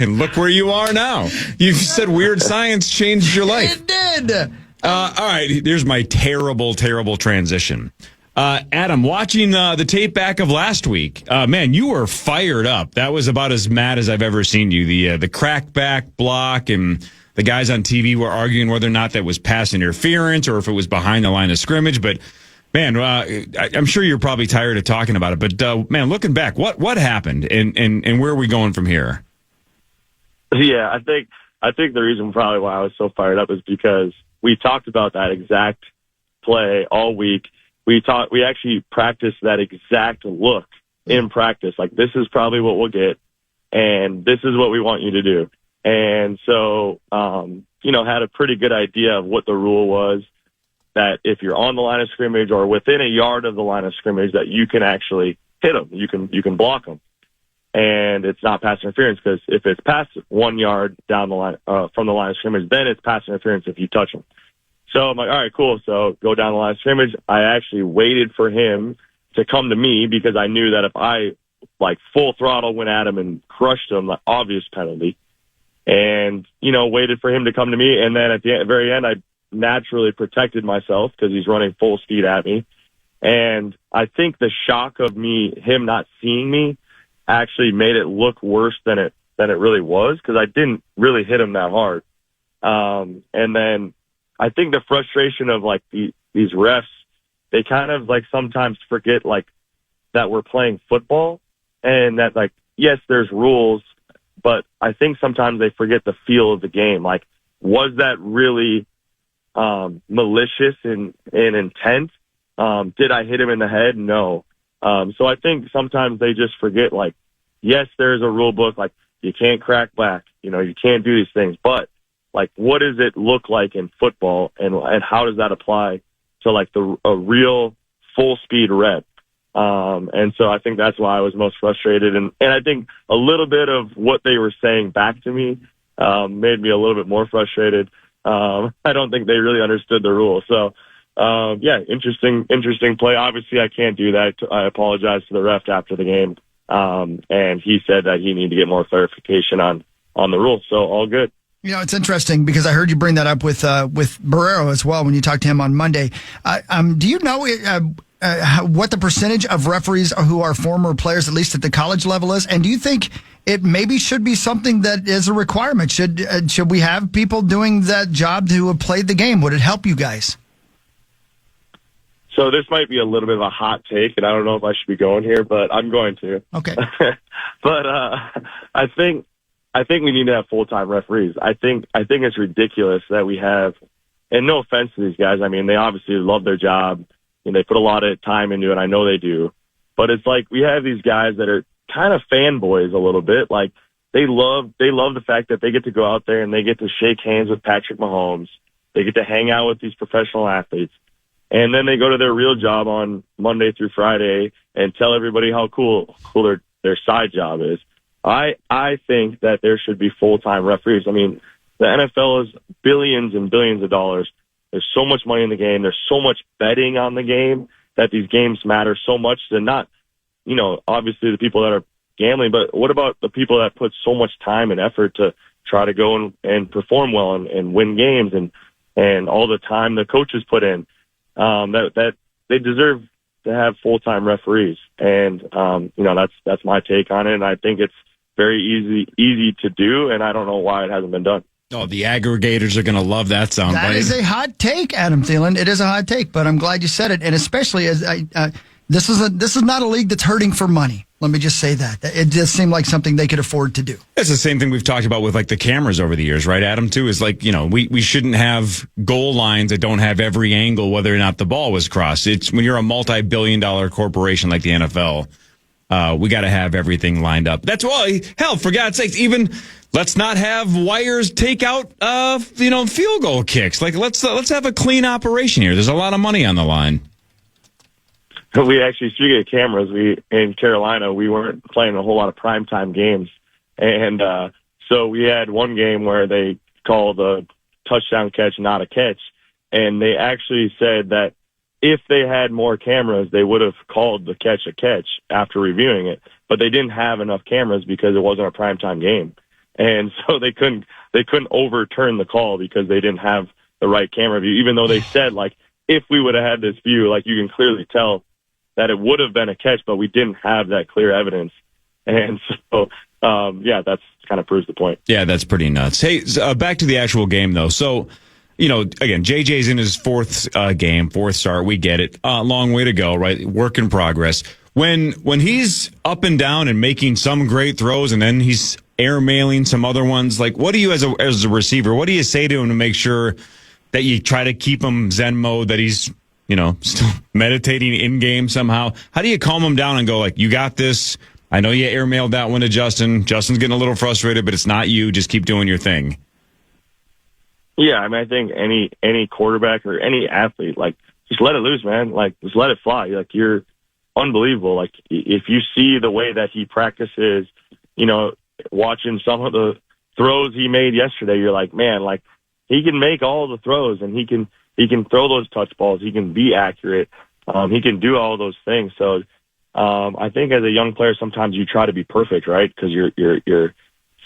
And look where you are now. You said Weird Science changed your life.
It did.
All right, here's my terrible transition. Adam, watching the tape back of last week, man, you were fired up. That was about as mad as I've ever seen you. The crackback block and the guys on TV were arguing whether or not that was pass interference or if it was behind the line of scrimmage. But, man, I'm sure you're probably tired of talking about it. But, man, looking back, what happened and where are we going from here?
Yeah, I think the reason probably why I was so fired up is because we talked about that exact play all week. We actually practiced that exact look in practice. Like, this is probably what we'll get, and this is what we want you to do. And so, had a pretty good idea of what the rule was, that if you're on the line of scrimmage or within a yard of the line of scrimmage, that you can actually hit them. You can block them. And it's not pass interference, because if it's past 1 yard down the line, from the line of scrimmage, then it's pass interference if you touch them. So I'm like, all right, cool. So go down the line of scrimmage. I actually waited for him to come to me because I knew that if I full throttle went at him and crushed him, the obvious penalty. And, waited for him to come to me. And then at the very end, I naturally protected myself because he's running full speed at me. And I think the shock of him not seeing me actually made it look worse than it really was, because I didn't really hit him that hard. And then I think the frustration of like these refs, they kind of like sometimes forget like that we're playing football, and that like, yes, there's rules, but I think sometimes they forget the feel of the game. Like, was that really malicious in intent? Did I hit him in the head? No. So I think sometimes they just forget, like, yes, there's a rule book, like you can't crack back, you can't do these things, but like, what does it look like in football, and how does that apply to like a real full speed rep? And so I think that's why I was most frustrated. And I think a little bit of what they were saying back to me, made me a little bit more frustrated. I don't think they really understood the rule. So, yeah, interesting play. Obviously I can't do that. I apologize to the ref after the game. And he said that he needed to get more clarification on the rules. So all good.
It's interesting because I heard you bring that up with Barrero as well when you talked to him on Monday. Do you know what the percentage of referees who are former players, at least at the college level, is? And do you think it maybe should be something that is a requirement? Should we have people doing that job who have played the game? Would it help you guys?
So this might be a little bit of a hot take, and I don't know if I should be going here, but I'm going to.
Okay.
But I think we need to have full-time referees. I think it's ridiculous that we have, and no offense to these guys, I mean, they obviously love their job, and they put a lot of time into it. I know they do. But it's like we have these guys that are kind of fanboys a little bit. Like, they love the fact that they get to go out there and they get to shake hands with Patrick Mahomes. They get to hang out with these professional athletes. And then they go to their real job on Monday through Friday and tell everybody how cool their side job is. I think that there should be full-time referees. I mean, the NFL is billions and billions of dollars. There's so much money in the game. There's so much betting on the game that these games matter so much to not, obviously the people that are gambling, but what about the people that put so much time and effort to try to go and perform well and win games and all the time the coaches put in? That they deserve to have full-time referees. And, that's my take on it. And I think it's very easy to do. And I don't know why it hasn't been done.
Oh, the aggregators are going to love that soundbite.
That is a hot take, Adam Thielen. It is a hot take, but I'm glad you said it. And especially as this is not a league that's hurting for money. Let me just say that. It just seemed like something they could afford to do.
It's the same thing we've talked about with like the cameras over the years, right, Adam, too? Is like, we shouldn't have goal lines that don't have every angle, whether or not the ball was crossed. It's when you're a multi-billion-dollar corporation like the NFL, we got to have everything lined up. That's why, hell, for God's sakes, even let's not have wires take out, field goal kicks. Like, let's have a clean operation here. There's a lot of money on the line.
We actually, speaking of cameras, in Carolina, we weren't playing a whole lot of primetime games. And so we had one game where they called a touchdown catch not a catch. And they actually said that if they had more cameras, they would have called the catch a catch after reviewing it. But they didn't have enough cameras because it wasn't a primetime game. And so they couldn't overturn the call because they didn't have the right camera view, even though they said, like, if we would have had this view, like, you can clearly tell that it would have been a catch, but we didn't have that clear evidence. And so, that's kind of proves the point.
Yeah, that's pretty nuts. Hey, back to the actual game, though. So, again, JJ's in his fourth start. We get it. Long way to go, right? Work in progress. When he's up and down and making some great throws and then he's airmailing some other ones, like, what do you, as a receiver, what do you say to him to make sure that you try to keep him Zen mode, that he's still meditating in game somehow? How do you calm him down and go, like, you got this? I know you airmailed that one to Justin. Justin's getting a little frustrated, but it's not you. Just keep doing your thing.
Yeah, I mean, I think any quarterback or any athlete, like, just let it loose, man. Like, just let it fly. Like, you're unbelievable. Like, if you see the way that he practices, watching some of the throws he made yesterday, you're like, man, like, he can make all the throws and he can throw those touch balls. He can be accurate. He can do all those things. So, I think as a young player, sometimes you try to be perfect, right? Because you're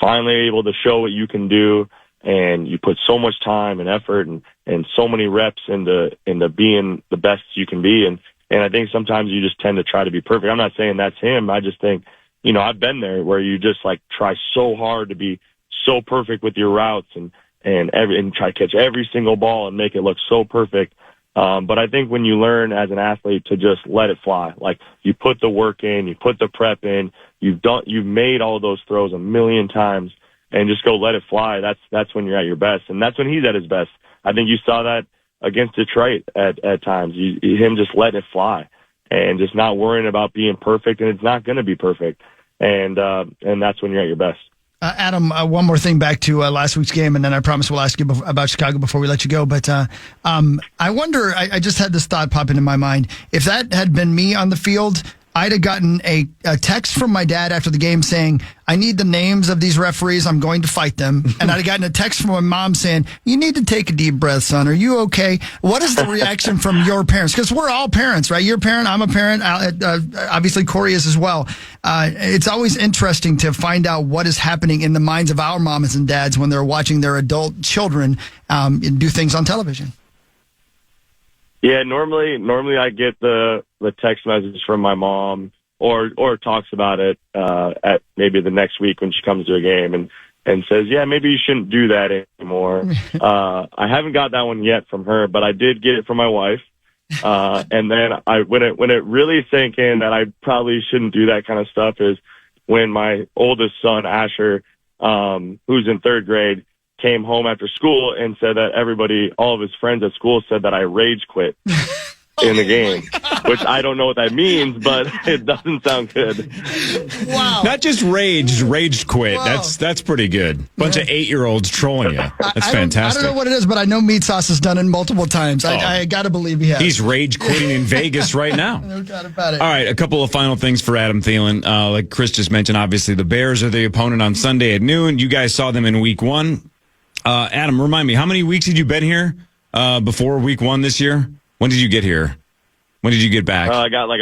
finally able to show what you can do, and you put so much time and effort and so many reps into being the best you can be. And I think sometimes you just tend to try to be perfect. I'm not saying that's him. I just think, I've been there where you just like try so hard to be so perfect with your routes and try to catch every single ball and make it look so perfect. But I think when you learn as an athlete to just let it fly, like you put the work in, you put the prep in, you've made all those throws a million times, and just go let it fly. That's when you're at your best, and that's when he's at his best. I think you saw that against Detroit at times. Him just letting it fly and just not worrying about being perfect, and it's not going to be perfect, and that's when you're at your best.
Adam, one more thing back to last week's game, and then I promise we'll ask you about Chicago before we let you go. But I wonder, I just had this thought pop into my mind. If that had been me on the field, I'd have gotten a text from my dad after the game saying, I need the names of these referees. I'm going to fight them. And I'd have gotten a text from my mom saying, you need to take a deep breath, son. Are you okay? What is the reaction from your parents? Because we're all parents, right? You're a parent. I'm a parent. Obviously, Corey is as well. It's always interesting to find out what is happening in the minds of our moms and dads when they're watching their adult children do things on television.
Yeah, normally I get the text message from my mom or talks about it at maybe the next week when she comes to a game and says, yeah, maybe you shouldn't do that anymore. I haven't got that one yet from her, but I did get it from my wife. And then when it really sank in that I probably shouldn't do that kind of stuff is when my oldest son, Asher, who's in third grade, came home after school and said that all of his friends at school said that I rage quit in the game, which I don't know what that means, but it doesn't sound good.
Wow.
Not just raged quit. Wow. That's pretty good. Bunch of 8-year-olds trolling you. That's fantastic.
I don't know what it is, but I know Meat Sauce has done it multiple times. I got to believe he has.
He's rage quitting in Vegas right now.
No doubt about it.
All right, a couple of final things for Adam Thielen. Like Chris just mentioned, obviously the Bears are the opponent on Sunday at noon. You guys saw them in week 1. Adam, remind me, how many weeks had you been here before week 1 this year? When did you get here? When did you get back?
I got like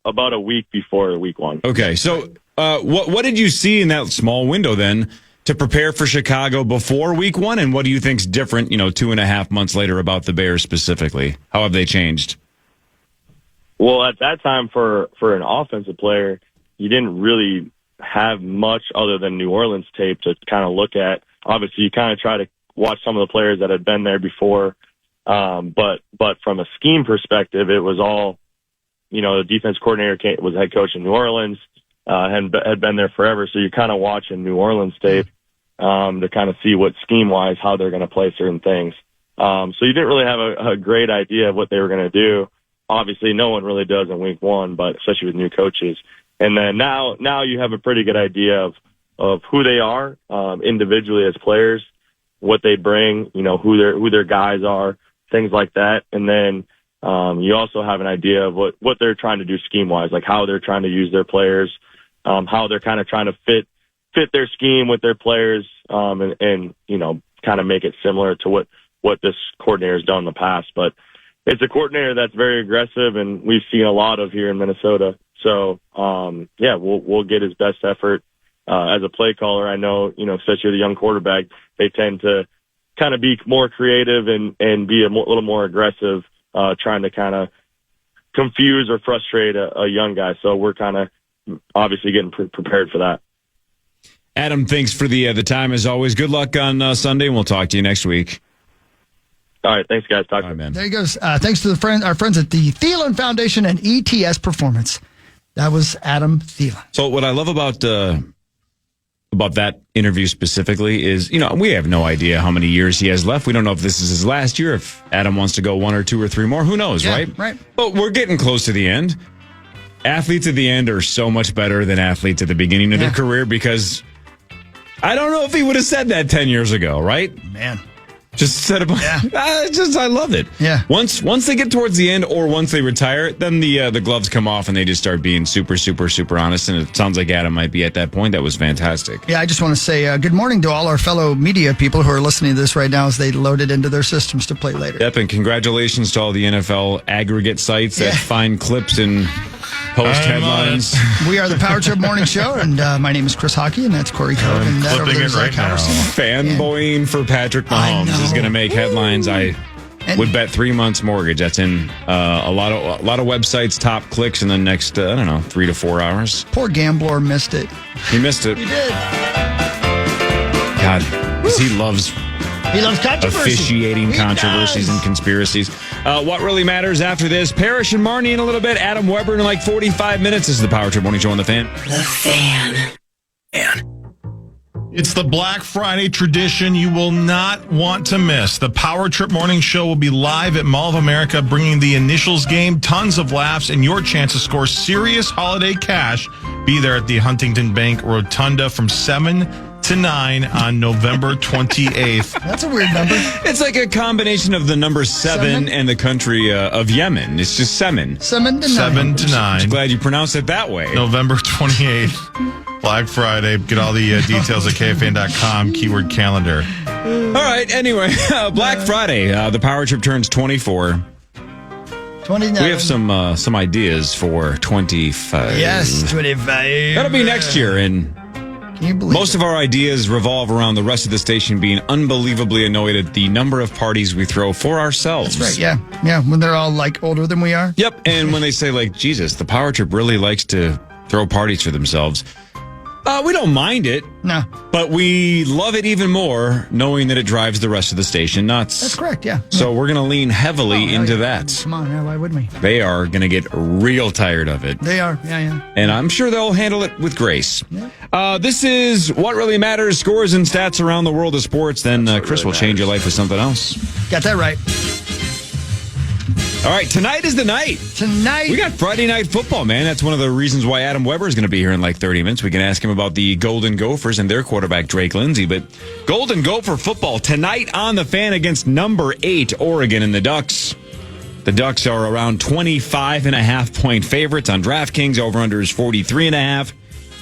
about a week before week 1.
Okay, so what did you see in that small window then to prepare for Chicago before week 1? And what do you think's different, 2.5 months later about the Bears specifically? How have they changed?
Well, at that time for an offensive player, you didn't really have much other than New Orleans tape to kind of look at. Obviously, you kind of try to watch some of the players that had been there before. But from a scheme perspective, it was all, the defense coordinator was head coach in New Orleans, had been there forever. So you're kind of watching New Orleans tape, to kind of see what scheme wise, how they're going to play certain things. So you didn't really have a great idea of what they were going to do. Obviously, no one really does in week 1, but especially with new coaches. And then now you have a pretty good idea of who they are, individually as players, what they bring, who their guys are, things like that. And then, you also have an idea of what they're trying to do scheme wise, like how they're trying to use their players, how they're kind of trying to fit their scheme with their players, and kind of make it similar to what this coordinator has done in the past. But it's a coordinator that's very aggressive, and we've seen a lot of here in Minnesota. So, we'll get his best effort. As a play caller, I know, especially the young quarterback, they tend to kind of be more creative and be a little more aggressive, trying to kind of confuse or frustrate a young guy. So we're kind of obviously getting prepared for that.
Adam, thanks for the time as always. Good luck on Sunday, and we'll talk to you next week.
All right, thanks, guys. Talk to you,
man. There he goes. Thanks to our friends at the Thielen Foundation and ETS Performance. That was Adam Thielen.
So what I love about that interview specifically is, we have no idea how many years he has left. We don't know if this is his last year, if Adam wants to go 1 or 2 or 3 more. Who knows, right?
Right.
But we're getting close to the end. Athletes at the end are so much better than athletes at the beginning of their career, because I don't know if he would have said that 10 years ago, right?
Man.
Just said about, I love it.
Yeah.
Once they get towards the end, or once they retire, then the gloves come off and they just start being super, super, super honest. And it sounds like Adam might be at that point. That was fantastic.
Yeah, I just want to say good morning to all our fellow media people who are listening to this right now as they load it into their systems to play later.
Yep, and congratulations to all the NFL aggregate sites that find clips and post headlines.
We are the Power Trip Morning Show, and my name is Chris Hockey, and that's Corey Coe. And that
flipping it right now.
Fanboying for Patrick Mahomes is going to make headlines. I would bet 3 months mortgage. That's in a lot of websites, top clicks in the next, 3 to 4 hours.
Poor gambler missed it.
He missed it.
He did.
God, 'cause he loves
controversy.
officiating
He
controversies
does.
and conspiracies. What really matters after this? Parrish and Marnie in a little bit. Adam Weber in like 45 minutes. This is the Power Trip Morning Show on the Fan.
The Fan.
It's the Black Friday tradition you will not want to miss. The Power Trip Morning Show will be live at Mall of America, bringing the initials game, tons of laughs, and your chance to score serious holiday cash. Be there at the Huntington Bank Rotunda from 7 to 9 on November 28th.
That's a weird number.
It's like a combination of the number 7 and the country of Yemen. It's just Semen.
7 to 9.
7 to 9.
Glad you pronounced it that way.
November 28th, Black Friday. Get all the details at KFAN.com, keyword calendar.
All right, anyway, Black Friday. The Power Trip turns 24.
29.
We have some ideas for 25.
Yes, 25.
That'll be next year, and
Can you believe
most
it?
of our ideas revolve around the rest of the station being unbelievably annoyed at the number of parties we throw for ourselves.
That's right, yeah. Yeah, when they're all like older than we are.
Yep, and when they say, like, Jesus, the Power Trip really likes to throw parties for themselves. We don't mind it,
No,
but we love it even more knowing that it drives the rest of the station nuts.
that's correct, yeah.
So we're going to lean heavily into that.
Come on, yeah, why wouldn't we?
They are going to get real tired of it.
They are, yeah.
And I'm sure they'll handle it with grace. This is What Really Matters, scores and stats around the world of sports. Then Chris will change your life with something else.
Got that right.
All right, tonight is the night.
Tonight.
We got Friday Night Football, man. That's one of the reasons why Adam Weber is going to be here in like 30 minutes. We can ask him about the Golden Gophers and their quarterback, Drake Lindsey. But Golden Gopher football tonight on the Fan against number 8, Oregon and the Ducks. The Ducks are around 25.5-point favorites on DraftKings. Over-under is 43.5.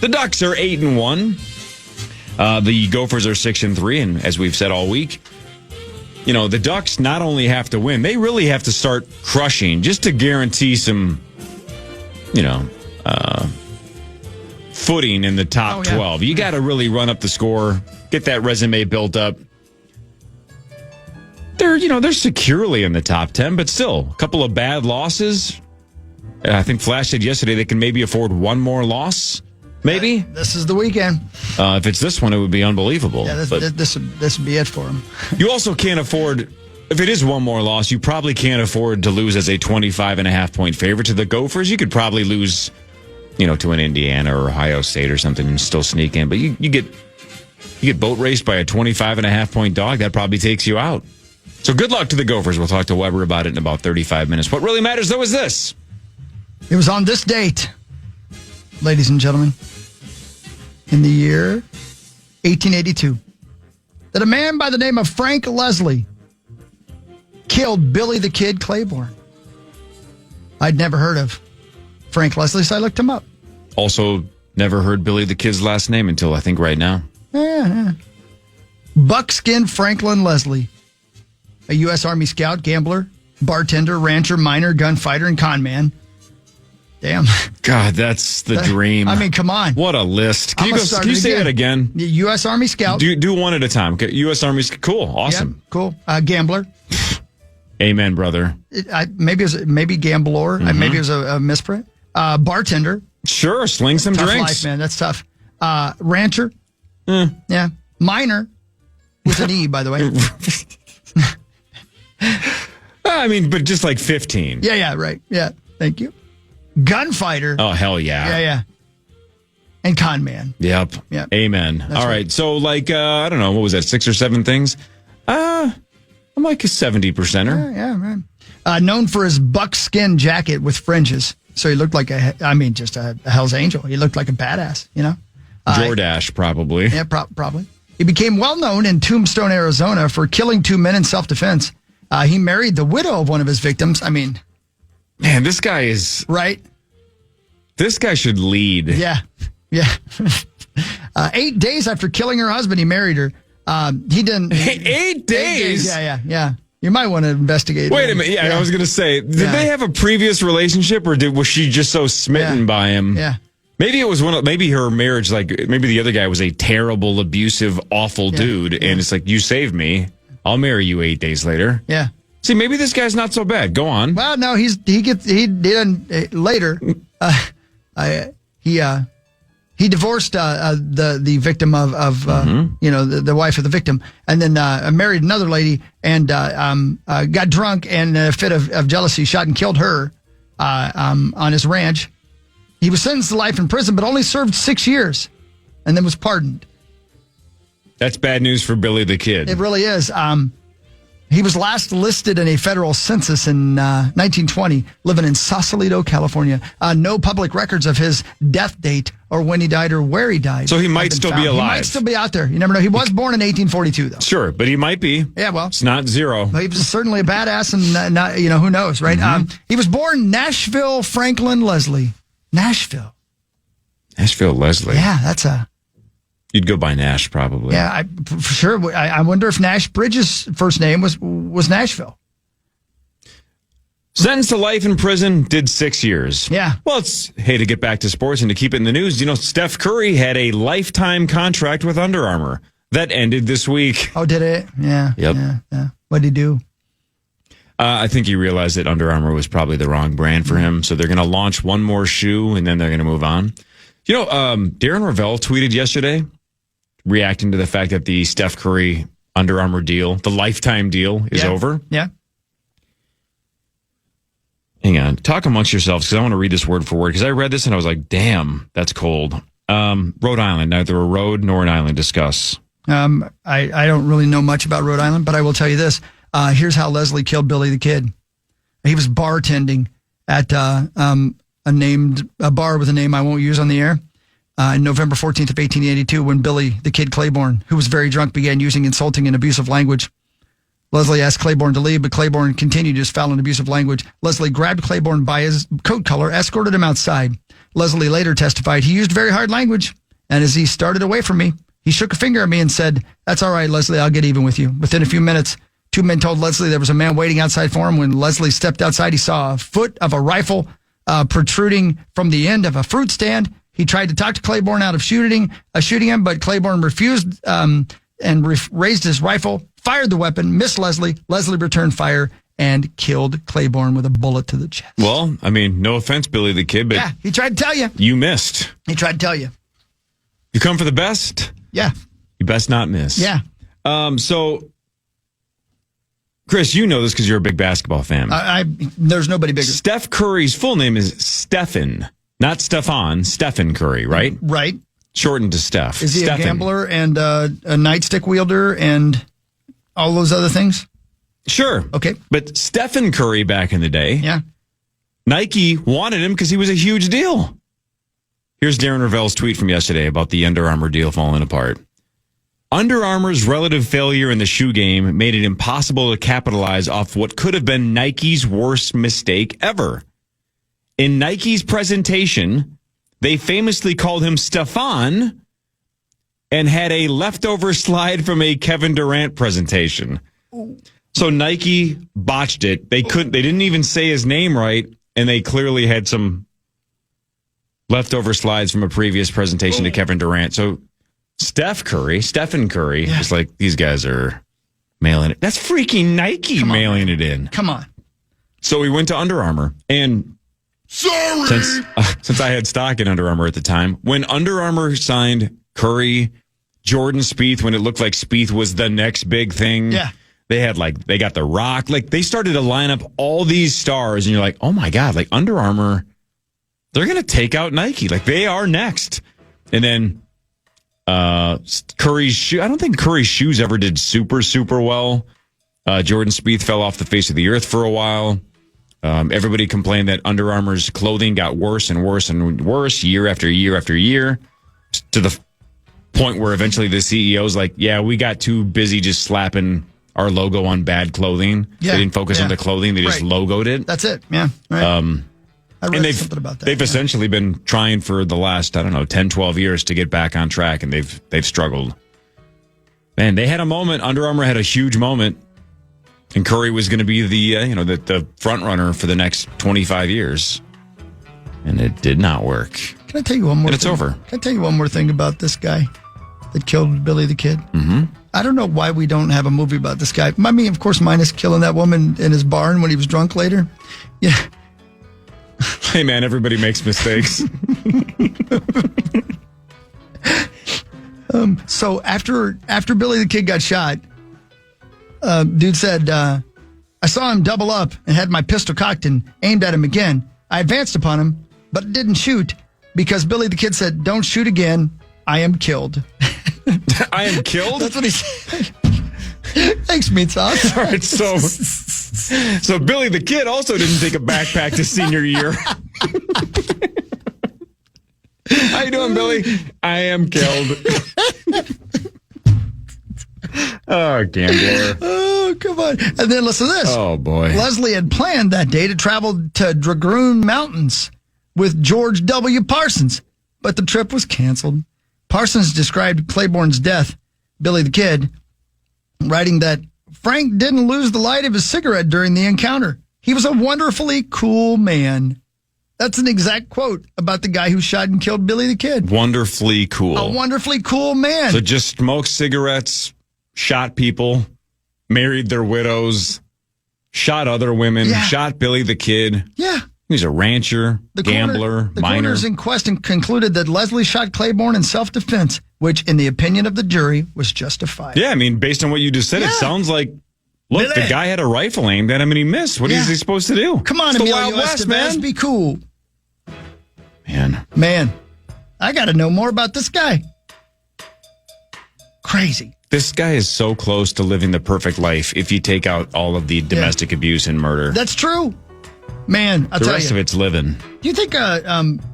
The Ducks are 8-1. The Gophers are 6-3. And as we've said all week, you know, the Ducks not only have to win, they really have to start crushing just to guarantee some, footing in the top 12. You got to really run up the score, get that resume built up. They're securely in the top 10, but still, a couple of bad losses. I think Flash said yesterday they can maybe afford one more loss. Maybe.
This is the weekend.
If it's this one, it would be unbelievable.
Yeah, this would be it for them.
You also can't afford, if it is one more loss, you probably can't afford to lose as a 25.5-point favorite to the Gophers. You could probably lose, to an Indiana or Ohio State or something and still sneak in. But you get boat raced by a 25.5-point dog, that probably takes you out. So good luck to the Gophers. We'll talk to Weber about it in about 35 minutes. What really matters, though, is this.
It was on this date, ladies and gentlemen, in the year 1882, that a man by the name of Frank Leslie killed Billy the Kid Claiborne. I'd never heard of Frank Leslie, so I looked him up.
Also, never heard Billy the Kid's last name until I think right now.
Yeah. Buckskin Franklin Leslie, a U.S. Army scout, gambler, bartender, rancher, miner, gunfighter, and con man. Damn.
God, that's the dream.
I mean, come on.
What a list. Can you say that again?
U.S. Army scout.
Do one at a time. Okay. U.S. Army scout. Cool. Awesome.
Yeah, cool. Gambler.
Amen, brother.
Maybe gambler. Maybe it was a misprint. Bartender.
Sure. Sling some
tough
drinks.
Life, man. That's tough. Rancher. Yeah. Miner. With an E, by the way.
I mean, but just like 15.
Yeah, right. Yeah. Thank you. Gunfighter.
Oh, hell yeah.
Yeah. And con man.
Yep. Amen. All right. So, like, I don't know, what was that, 6 or 7 things? I'm like a 70%er.
Yeah, man. Known for his buckskin jacket with fringes. So he looked like just a Hell's Angel. He looked like a badass,
Jordache, probably.
Yeah, probably. He became well known in Tombstone, Arizona for killing 2 men in self-defense. He married the widow of one of his victims. I mean...
Man, this guy is...
Right?
This guy should lead.
Yeah. 8 days after killing her husband, he married her. He didn't...
8 days?
Yeah. You might want to investigate.
Wait a minute. Yeah, I was going to say, did they have a previous relationship or was she just so smitten by him?
Yeah.
Maybe it was maybe her marriage, maybe the other guy was a terrible, abusive, awful dude. And it's like, you saved me. I'll marry you 8 days later.
Yeah.
See, maybe this guy's not so bad. Go on.
Well, no, he did later. He divorced the victim of the wife of the victim, and then married another lady, and got drunk and in a fit of jealousy shot and killed her on his ranch. He was sentenced to life in prison, but only served 6 years, and then was pardoned.
That's bad news for Billy the Kid.
It really is. He was last listed in a federal census in 1920, living in Sausalito, California. No public records of his death date or when he died or where he died.
So he might still be alive.
He might still be out there. You never know. He was born in 1842, though.
Sure, but he might be.
Yeah, well.
It's not zero.
He was certainly a badass, and not, who knows, right? He was born Nashville Franklin Leslie. Nashville
Leslie.
Yeah, that's a...
You'd go by Nash, probably.
Yeah, for sure. I wonder if Nash Bridges' first name was Nashville.
Sentenced to life in prison, did 6 years.
Yeah.
Well, to get back to sports and to keep it in the news, Steph Curry had a lifetime contract with Under Armour. That ended this week.
Oh, did it? Yeah.
Yep.
Yeah. What did he do?
I think he realized that Under Armour was probably the wrong brand for him, so they're going to launch one more shoe, and then they're going to move on. Darren Ravel tweeted yesterday, reacting to the fact that the Steph Curry Under Armour deal, the lifetime deal, is over.
Yeah.
Hang on. Talk amongst yourselves, because I want to read this word for word, because I read this and I was like, damn, that's cold. Rhode Island, neither a road nor an island. Discuss.
I don't really know much about Rhode Island, but I will tell you this. Here's how Leslie killed Billy the Kid. He was bartending at a bar with a name I won't use on the air. November 14th of 1882, when Billy the Kid Claiborne, who was very drunk, began using insulting and abusive language. Leslie asked Claiborne to leave, but Claiborne continued his foul and abusive language. Leslie grabbed Claiborne by his coat collar, escorted him outside. Leslie later testified, he used very hard language, and as he started away from me, he shook a finger at me and said, "That's all right, Leslie, I'll get even with you." Within a few minutes, two men told Leslie there was a man waiting outside for him. When Leslie stepped outside, he saw a foot of a rifle protruding from the end of a fruit stand. He tried to talk to Claiborne out of shooting him, but Claiborne refused and raised his rifle, fired the weapon, missed Leslie. Leslie returned fire and killed Claiborne with a bullet to the chest.
Well, I mean, no offense, Billy the Kid, but
yeah, he tried to tell you.
You missed.
He tried to tell you.
You come for the best?
Yeah.
You best not miss.
Yeah.
So, Chris, you know this because you're a big basketball fan.
There's nobody bigger.
Steph Curry's full name is Stephen. Not Stefan, Stephen Curry, right?
Right.
Shortened to Steph.
Is he
Stephen.
a gambler and a nightstick wielder and all those other things?
Sure.
Okay.
But Stephen Curry back in the day,
yeah,
Nike wanted him because he was a huge deal. Here's Darren Ravel's tweet from yesterday about the Under Armour deal falling apart. Under Armour's relative failure in the shoe game made it impossible to capitalize off what could have been Nike's worst mistake ever. In Nike's presentation, they famously called him Stefan and had a leftover slide from a Kevin Durant presentation. So Nike botched it. They didn't even say his name right, and they clearly had some leftover slides from a previous presentation to Kevin Durant. So Stephen Curry is like, these guys are mailing it. That's freaking Nike mailing it in.
Come on.
So we went to Under Armour, and since I had stock in Under Armour at the time, when Under Armour signed Curry, Jordan Spieth, when it looked like Spieth was the next big thing, they got The Rock. Like, they started to line up all these stars, and you're like, oh my God, like Under Armour, they're going to take out Nike. Like, they are next. And then Curry's shoe, I don't think Curry's shoes ever did super, super well. Jordan Spieth fell off the face of the earth for a while. Everybody complained that Under Armour's clothing got worse and worse and worse year after year after year, to the point where eventually the CEO's like, yeah, we got too busy just slapping our logo on bad clothing.
Yeah,
they didn't focus on the clothing. They just logoed it.
That's it. Yeah. Right. I read something about that.
They've essentially been trying for the last, 10, 12 years to get back on track, and they've struggled. Man, they had a moment. Under Armour had a huge moment. And Curry was going to be the front runner for the next 25 years, and it did not work.
Can I tell you one more?
And it's over.
Can I tell you one more thing about this guy that killed Billy the Kid?
Mm-hmm.
I don't know why we don't have a movie about this guy. I mean, of course, minus killing that woman in his barn when he was drunk later. Yeah.
Hey, man, everybody makes mistakes.
So after Billy the Kid got shot, dude said, I saw him double up and had my pistol cocked and aimed at him again. I advanced upon him, but didn't shoot because Billy the Kid said, don't shoot again. I am killed.
I am killed?
That's what he said. Thanks, Meat Sauce.
All right, so Billy the Kid also didn't take a backpack to senior year. How you doing, Billy? I am killed. Oh, gambler.
Oh, come on. And then listen to this.
Oh, boy.
Leslie had planned that day to travel to Dragoon Mountains with George W. Parsons, but the trip was canceled. Parsons described Claiborne's death, Billy the Kid, writing that Frank didn't lose the light of his cigarette during the encounter. He was a wonderfully cool man. That's an exact quote about the guy who shot and killed Billy the Kid.
Wonderfully cool.
A wonderfully cool man.
So just smoked cigarettes, shot people, married their widows, shot other women, shot Billy the Kid.
Yeah.
He's a rancher, gambler,
the
miner.
coroners in question concluded that Leslie shot Claiborne in self-defense, which, in the opinion of the jury, was justified.
Yeah, I mean, based on what you just said, it sounds like, look,
Billy.
the guy had a rifle aimed at him and he missed. What is he supposed to do?
Come on,
It's the
Emilio
Wild West,
Estevez,
man.
be cool. Man, I got to know more about this guy. Crazy.
This guy is so close to living the perfect life if you take out all of the domestic abuse and murder.
That's true. Man, I'll
the
tell
rest
you.
of it's living.
Do you think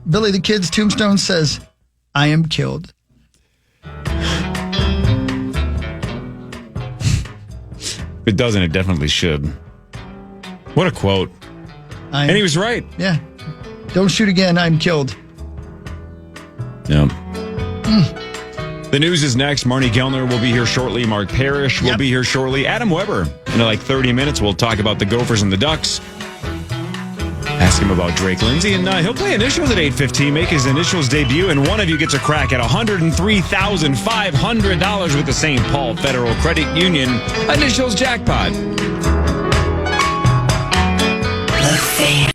Billy the Kid's tombstone says, I am killed?
If it doesn't, it definitely should. What a quote. And he was right.
Yeah. Don't shoot again, I'm killed.
Yeah. The news is next. Marnie Gellner will be here shortly. Mark Parrish will be here shortly. Adam Weber. In like 30 minutes, we'll talk about the Gophers and the Ducks. Ask him about Drake Lindsay, and he'll play initials at 8:15, make his initials debut, and one of you gets a crack at $103,500 with the St. Paul Federal Credit Union initials jackpot.
The Fan.